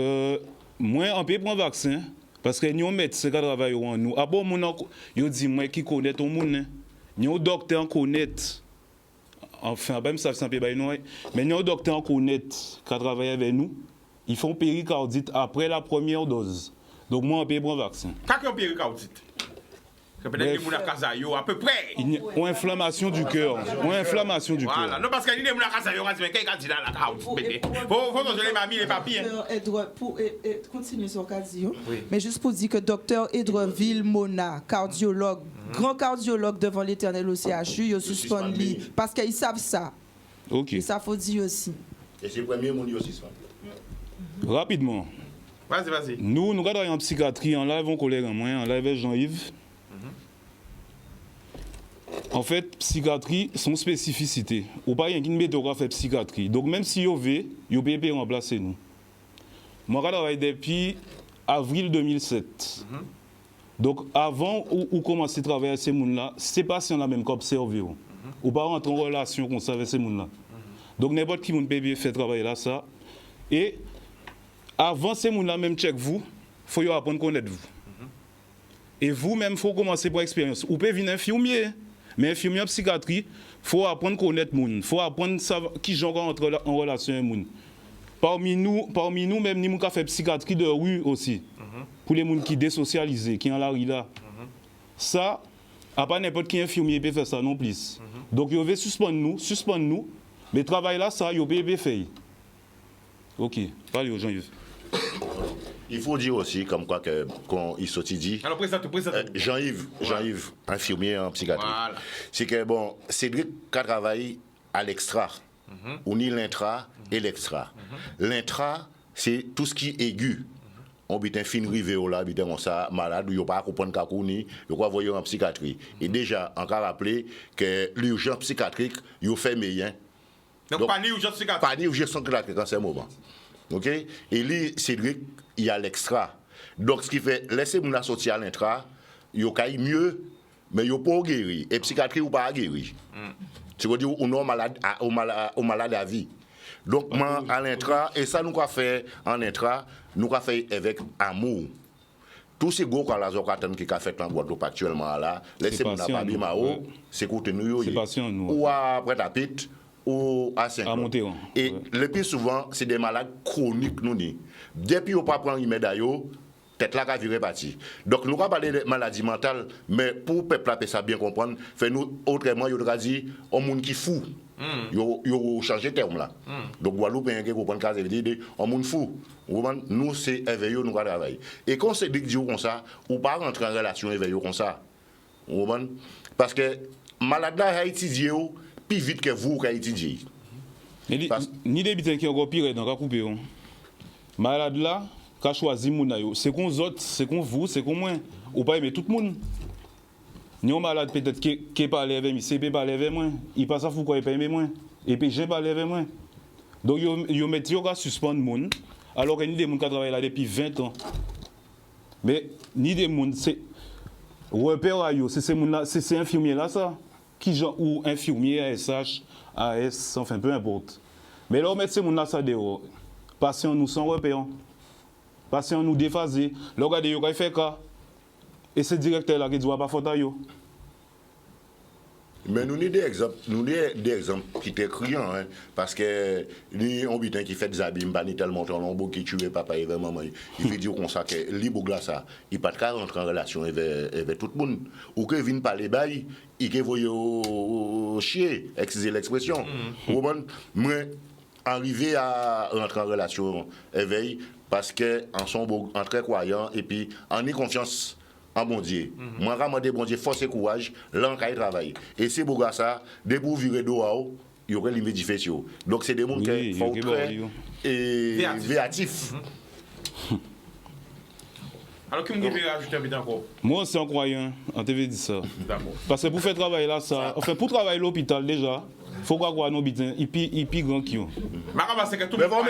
moi, on peut prendre un vaccin parce que nous, médecins qui travaillent en nous, à bon moment, ils disent moi qui connaît tout le monde. Nous, docteurs, connaissent. Enfin, même ça, c'est un peu bail, mais nous, docteurs, connaissent qui travaillent avec nous. Ils font péricardite après la première dose. Donc, moi, on peut prendre un vaccin. Qu'est-ce que péricardite? Peut-être que les casa yo à peu près. Une inflammation du cœur. Une inflammation du Voilà. cœur. Non, parce que les casa yo, quelqu'un qui dit là, faut donner les mamies, les papiers. Pour continuer sur cardio, mais juste pour dire que docteur Edouardville Mona, cardiologue, grand cardiologue devant l'Éternel au CHU, il suspendu parce qu'ils savent ça. Ok. Et ça faut dire aussi. Et c'est le premier monde qui aussi. Rapidement. Vas-y. Nous travaillons en psychiatrie, en live, on collègue en moins, en live Jean-Yves. En fait, psychiatrie, son spécificité. Ou pas, il y a une méthode à faire psychiatrie. Donc, même si vous voulez, vous pouvez remplacer nous. Moi, je travaille depuis avril 2007. Donc, avant ou commencer à travailler avec ces gens-là, ce n'est pas si on a même qu'observé. Ou pas rentrer en relation comme ça avec ces gens-là. Donc, n'importe qui peut faire travailler là, ça. Et avant ces gens-là, même check vous, il faut apprendre à connaître vous. Et vous-même, il faut commencer par expérience. Vous pouvez venir infirmier, mais infirmier en psychiatrie, il faut apprendre à connaître les gens. Il faut apprendre qui j'en entre en relation avec les gens. Parmi nous, même nous qui fait psychiatrie de rue aussi. Pour les gens qui sont désocialisés, qui sont en la rue là. Ça, à pas n'importe qui infirmier peut faire ça non plus. Donc, vous devez suspendre nous. Mais le travail là, ça, vous pouvez faire. Ok, parlez aux gens. Il faut dire aussi, comme quoi, quand il sortit dit. Alors, présente. Jean-Yves, infirmier en psychiatrie. Voilà. C'est que, bon, Cédric qui travaille à l'extra. On y l'intra et l'extra. L'intra, c'est tout ce qui est aigu. On bite un fin rivé là, on ça malade, ou pas comprendre kakouni, yo quoi voyer en psychiatrie. Et déjà, on a rappelé que l'urgence psychiatrique, yo fait meilleur. Donc pas ni urgence psychiatrique. Pas ni urgence psychiatrique en ce moment. OK? Et lui, Cédric, il y a l'extra. Donc ce qui fait laisser mon sortir à l'intra, yo caille mieux, mais yo pas guéri. Et psychiatrie ou pas guéri. Tu veux dire ou non malade à vie. Donc moi à l'intra et ça nous a fait en intra, nous a fait avec amour. Tous ces gros quand la zokatan qui a fait en Guadeloupe actuellement là, laissez-moi pas bien mao, c'est côté nous ou après tapite ou à 5 ans. Et le plus souvent c'est des malades chroniques nous ni. Depuis on pas prendre remède yo, tête là qu'a viré parti. Donc nous pas parler de maladie mentale, mais pour peuple là ça bien comprendre, fait nous autrement yo doit dire au monde qui fou. Yo changer terme là. Donc Guadeloupe un qui comprendre cas veut dire on monde fou. Nous c'est éveillé nous travailler. Et quand c'est dit comme ça, ou pas rentrer en relation éveillé comme ça. Parce que malade là a étudié plus vite que vous qui étudié. Ni des bitins qui encore pire dans ka couper. Malade là qui a choisi moun yo, c'est qu'on autres, c'est qu'on vous, c'est qu'on moi. Ou pas aimer tout le monde. Ni un malade peut-être qui parle avec moi, c'est pas parler avec moi, il passe à fou quoi il pas aimer moi et puis j'ai parlé avec moi. Donc yo met yo ka suspendre moun alors que ni des moun qui travaillent là depuis 20 ans. Mais ni des moun c'est repère yo, c'est ces moun là, c'est infirmier là ça qui genre ou infirmier ASH, AS, enfin peu importe. Mais là on met ces moun là ça dehors. Patient nous sans repère. Patient nous déphasé. Là regardez yo ka fait cas. Et c'est directeur là qui doit pas faute à yo. Mais nous avons des exemples qui étaient criants, hein, parce que nous avons un qui fait des habits, ni tellement long, qui tue papa et maman. Il veut dire qu'on sait que libre ça, il pas de rentrer en relation avec tout le monde. Ou que vienne parler bail, il que voyez chier, excusez l'expression. Mais arriver à rentrer en relation avec parce que en sont en très croyants et puis en y confiance. En bon Dieu. Moi, je demande bon Dieu, force et courage, l'enquête travail. Et c'est pour ça, dès pour virer dehors, il y aurait les difficiles. Donc, c'est des gens qui font très véatifs. Alors, qui me dit rajouter un peu encore? Moi, c'est un croyant, on t'avait dit ça. Parce que pour faire travail là, ça, enfin, pour travailler à l'hôpital déjà, il faut croire nos bitins, il plus grand qui ont. C'est que tout le monde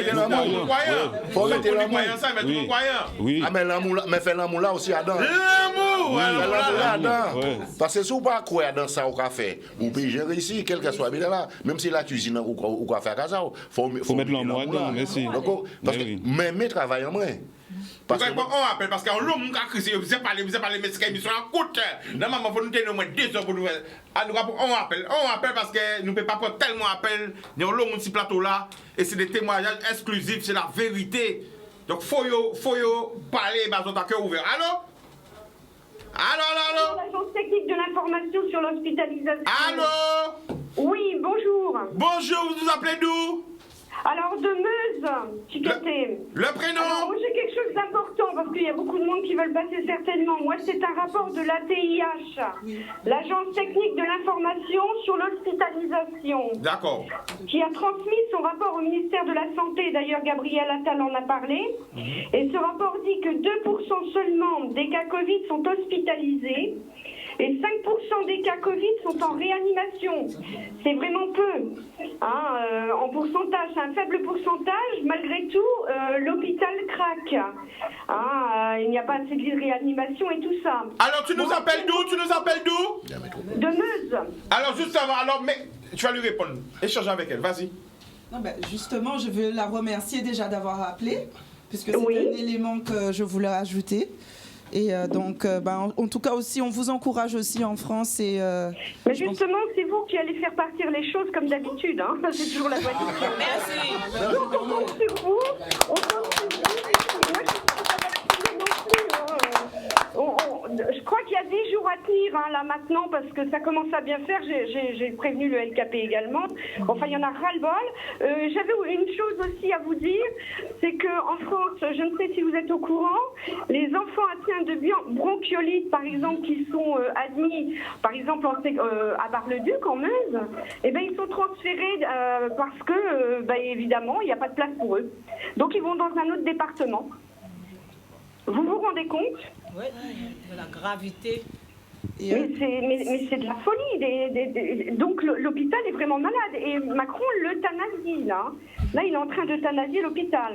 croyant. Faut mettre l'amour. Oui. Ah, mais l'amour, mais fait l'amour là aussi à dans. L'amour! Parce que si vous ne pas croire dans ça au café, vous pouvez gérer ici, quel que soit bien là, même si la cuisine ou quoi faire à casa, il faut mettre l'amour là. Merci. Mais mes travail en moins. Parce qu'on appelle, parce qu'on l'homme qui a crié, vous avez parlé, mais c'est qu'ils sont en côte. Normalement, il faut nous tenir au moins 2 heures pour nous faire. On appelle parce que nous ne pouvons pas prendre tellement d'appels. Nous avons l'homme sur ce plateau là, et c'est des témoignages exclusifs, c'est la vérité. Donc, il faut parler, à cœur ouvert. Allô? Allô. L'agence technique de l'information sur l'hospitalisation. Allô. Oui, bonjour. Bonjour, vous nous appelez d'où? Alors, de Meuse, Chicaté. Le prénom? Alors, moi, j'ai quelque chose d'important parce qu'il y a beaucoup de monde qui veulent passer certainement. Moi, c'est un rapport de l'ATIH, l'Agence technique de l'information sur l'hospitalisation. D'accord. Qui a transmis son rapport au ministère de la Santé. D'ailleurs, Gabriel Attal en a parlé. Et ce rapport dit que 2% seulement des cas Covid sont hospitalisés. Et 5% des cas Covid sont en réanimation. C'est vraiment peu. En pourcentage, c'est un faible pourcentage. Malgré tout, l'hôpital craque. Il n'y a pas assez de réanimation et tout ça. Alors, tu nous appelles d'où? De Meuse. Alors, juste avant, mais tu vas lui répondre. Échange avec elle, vas-y. Non, justement, je veux la remercier déjà d'avoir appelé, puisque c'est un élément que je voulais ajouter. Et donc, en tout cas aussi, on vous encourage aussi en France. Et, mais justement, c'est vous qui allez faire partir les choses comme d'habitude. C'est toujours la bonne question. Merci. Donc, on compte sur vous. On compte sur vous. Moi, je crois qu'il y a 10 jours à tenir là maintenant parce que ça commence à bien faire. J'ai prévenu le LKP également. Enfin, il y en a ras-le-bol. J'avais une chose aussi à vous dire, c'est qu'en France, je ne sais si vous êtes au courant, les enfants atteints de bronchiolite, par exemple, qui sont admis, par exemple, à Bar-le-Duc, en Meuse, ils sont transférés parce que, évidemment, il n'y a pas de place pour eux. Donc, ils vont dans un autre département. Vous vous rendez compte? Oui, de la gravité. Mais c'est de la folie. Donc l'hôpital est vraiment malade. Et Macron l'euthanasie, là. Là, il est en train d'euthanasier l'hôpital.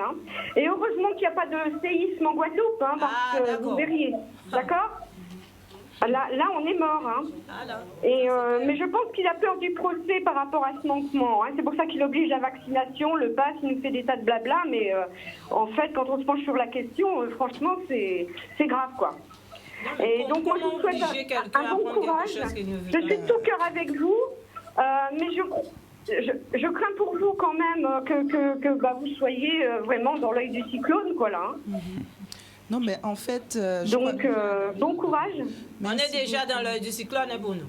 Et heureusement qu'il n'y a pas de séisme en Guadeloupe, parce que vous verriez. D'accord? Là, on est mort. Mais je pense qu'il a peur du procès par rapport à ce manquement. C'est pour ça qu'il oblige la vaccination, le pass, il nous fait des tas de blabla. Mais en fait, quand on se penche sur la question, franchement, c'est grave, quoi. Et donc, moi, je vous souhaite un bon courage. Je suis de tout cœur avec vous. Mais je crains pour vous quand même que vous soyez vraiment dans l'œil du cyclone, quoi, là. Non, mais en fait... Donc, bon courage. On est déjà dans l'œil du cyclone pour nous.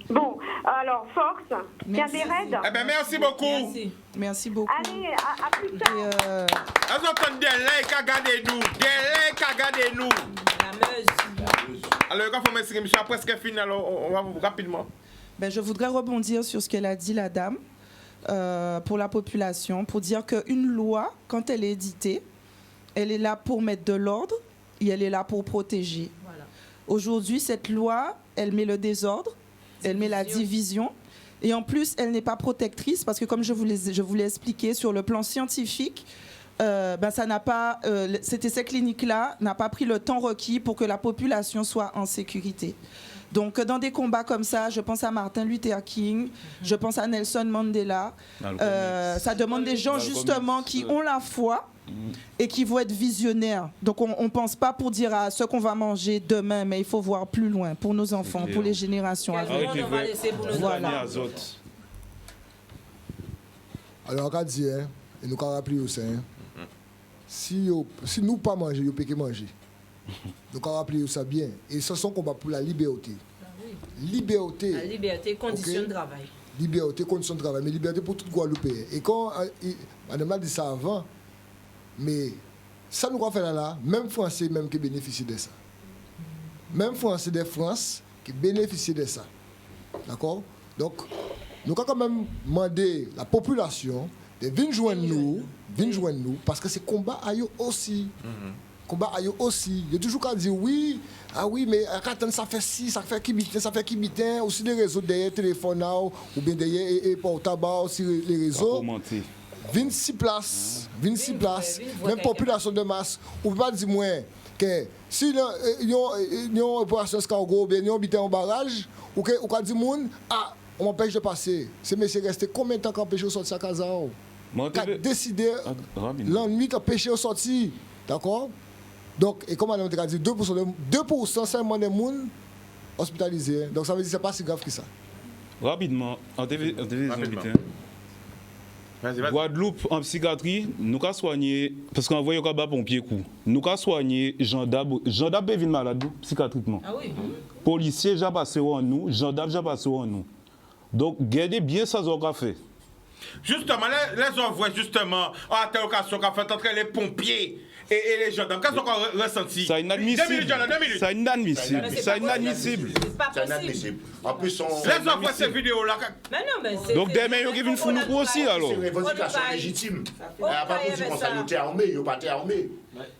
Bon, alors, force. Tiens des raids. Merci beaucoup. Merci beaucoup. Allez, à plus tard. Regardez-nous. La Meuse. Alors, quand faut mettre l'émission presque fini, alors on va rapidement. Je voudrais rebondir sur ce qu'elle a dit, la dame, pour la population, pour dire qu'une loi, quand elle est éditée, elle est là pour mettre de l'ordre et elle est là pour protéger. Voilà. Aujourd'hui, cette loi, elle met le désordre, elle met la division. Et en plus, elle n'est pas protectrice parce que, comme je vous l'ai expliqué, sur le plan scientifique, ça n'a pas, cet essai clinique-là n'a pas pris le temps requis pour que la population soit en sécurité. Donc, dans des combats comme ça, je pense à Martin Luther King, je pense à Nelson Mandela. Ça demande des gens, justement, qui ont la foi et qui vont être visionnaires. Donc, on ne pense pas pour dire à ce qu'on va manger demain, mais il faut voir plus loin pour nos enfants, pour les générations à venir. Voilà. Alors, on va dire, et nous avons rappelé aussi, si nous pas manger, nous pouvons manger. Donc, on va rappeler ça bien. Et ce sont combat pour la liberté. Liberté. La liberté, conditions de travail. Liberté, conditions de travail. Mais liberté pour tout Guadeloupéen. Et quand Madame a dit ça avant, mais ça nous va faire là, même Français même qui bénéficient de ça. Même Français de France qui bénéficient de ça. D'accord? Donc, nous avons quand même demandé la population de venir joindre nous, parce que c'est combat à eux aussi. Combat à eux aussi. Il y a toujours qu'à dire oui, mais attends, ça fait ci, ça fait qui bitin, aussi les réseaux derrière téléphone ou bien derrière et portable aussi les réseaux. 26 places, même population de masse. On ne peut pas dire moi que si il y a une opération escargot, bien ils habitent en barrage, ou qu'on dit on m'empêche de passer. C'est monsieur resté combien de temps qu'on empêche de sortir à casa? On a décidé l'ennemi d'empêcher de sortir. D'accord? Donc, et comme on a dit, 2% seulement des gens hospitalisés. Donc, ça veut dire que ce n'est pas si grave que ça. Rapidement, on devait inviter. 2% seulement des gens hospitalisés. Donc, ça veut dire que ce n'est pas si grave que ça. Rapidement. 2% seulement des gens hospitalisés. Donc, ça veut dire que ce n'est pas si grave que ça. Rapidement. On devait inviter. 2% seulement des gens hospitalisés. Donc, ça veut dire que ce n'est pas si grave que ça. Rapidement. On devait inviter. Guadeloupe, en psychiatrie, nous avons soigné, parce qu'on voit qu'il y a des pompiers coup. Nous avons soigné gendarme est malade psychiatriquement. Ah oui. Policiers, j'ai passé en nous, gendarme, j'ai passé en nous. Donc, gardez bien ça, ce qu'on fait. Justement, les on voit justement, en interrogation qu'a fait entre les pompiers et les gendarmes. Qu'est-ce qu'on a ressenti? C'est inadmissible. 2 minutes. C'est inadmissible. C'est inadmissible. C'est pas possible. En plus, Les on voit ces vidéos-là. Mais non, mais c'est. Donc, demain, ils viennent foutre nous aussi, alors. c'est une revendication légitime. Il n'y a pas de comme ça, ils sont armés, ils n'ont pas été armés.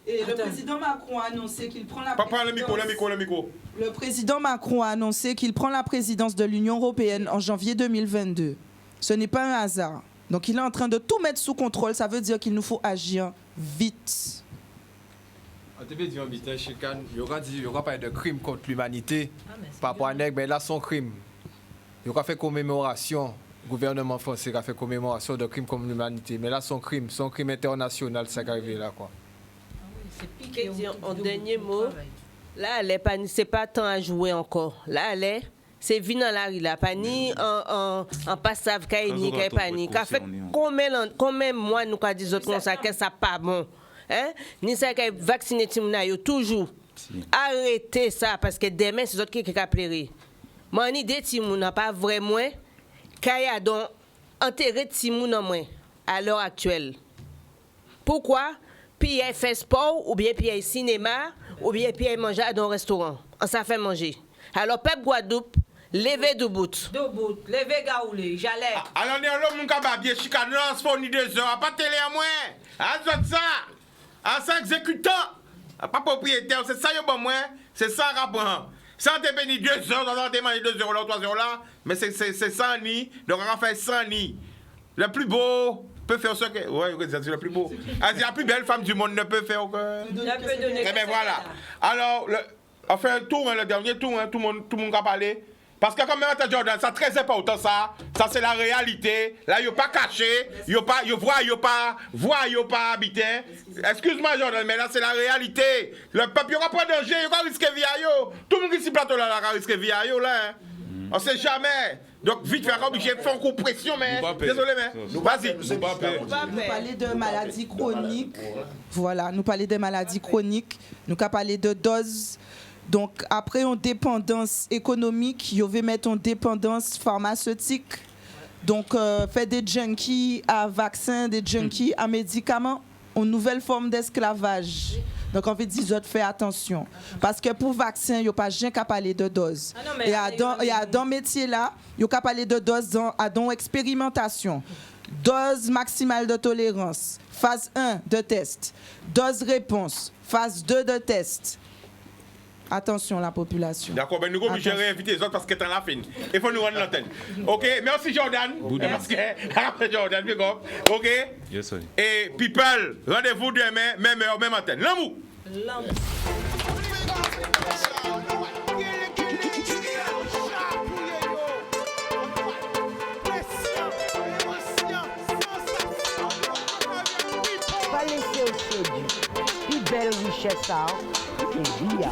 Et le président Macron a annoncé qu'il prend la Papa, le présidence. micro. Le président Macron a annoncé qu'il prend la présidence de l'Union européenne en janvier 2022. Ce n'est pas un hasard. Donc il est en train de tout mettre sous contrôle. Ça veut dire qu'il nous faut agir vite. On te dit en bitin chicane, il y aura pas de crime contre l'humanité. Par rapport à Nègre, mais là son crime. Il aura fait commémoration. Le gouvernement français a fait commémoration de crimes contre l'humanité. Mais là son crime international, ça qui arrive là quoi. En dernier mot, là, c'est pas temps à jouer encore. Là, c'est venu dans la rue, là, pas ni en passave, ni pas ni. Qu'a fait combien mois nous qu'a dit comme ça que ça pas bon. Hein? Ni ça qu'a vacciné Timouna toujours. Arrêtez ça parce que demain c'est autres qui a pleuré. Mon idée Timouna pas vraiment kaya donc enterrer Timouna moins à l'heure actuelle. Pourquoi? Puis il fait sport ou bien puis il cinéma ou bien puis il mange dans un restaurant. On ça fait manger. Alors peuple Guadeloupe levez debout. Levez gaoulé, j'allais. Alors, on a l'homme qui a bien chicané, on se fournit 2 heures, pas télé à moi. À ça, à ça exécutant, pas propriétaire, c'est ça, bon moi, c'est ça, rapport. Ça, on te béni 2 heures, on a demandé 2 heures là, 3 heures là, mais c'est 100 nids, donc on a fait 100 nids. Le plus beau peut faire ce que. Ouais, c'est le plus beau. La plus belle femme du monde ne peut faire que. Eh bien voilà. Alors, on fait un tour, le dernier tour, tout le monde a parlé. Parce que comme M. Jordan, c'est très important ça. Ça c'est la réalité. Là, il n'y a pas caché. Il n'y a pas habité. Excuse-moi Jordan, mais là c'est la réalité. Le peuple, il n'y aura pas de danger, il n'y aura pas risque vie à yo. Tout le monde qui s'y plateau là, il risque vie à yo là. On ne sait jamais. Donc vite, faire obligé de faire un coup de pression, mais désolé, mais vas-y. Nous parler de maladies chroniques. Voilà, nous parler des maladies chroniques. Nous parler de doses. Donc, après une dépendance économique, il va mettre une dépendance pharmaceutique. Donc, faire des junkies à vaccins, des junkies à médicaments, une nouvelle forme d'esclavage. Donc, on veut dire, faire attention. Parce que pour vaccin, il n'y a pas rien qu'à parler de dose. Et dans ce métier-là, il y a qu'à parler de dose dans expérimentation. Dose maximale de tolérance, phase 1 de test. Dose réponse, phase 2 de test. Attention la population. D'accord, ben nous sommes obligés de réinviter les autres parce que tu en as fini. Il faut nous rendre l'antenne. Ok, merci Jordan. Parce que Jordan, big up. Ok? Yes, sir. Et people, rendez-vous demain, même heure, même antenne. L'amour. Pas laisser au sédu. Plus belle richesse, ça. C'est via.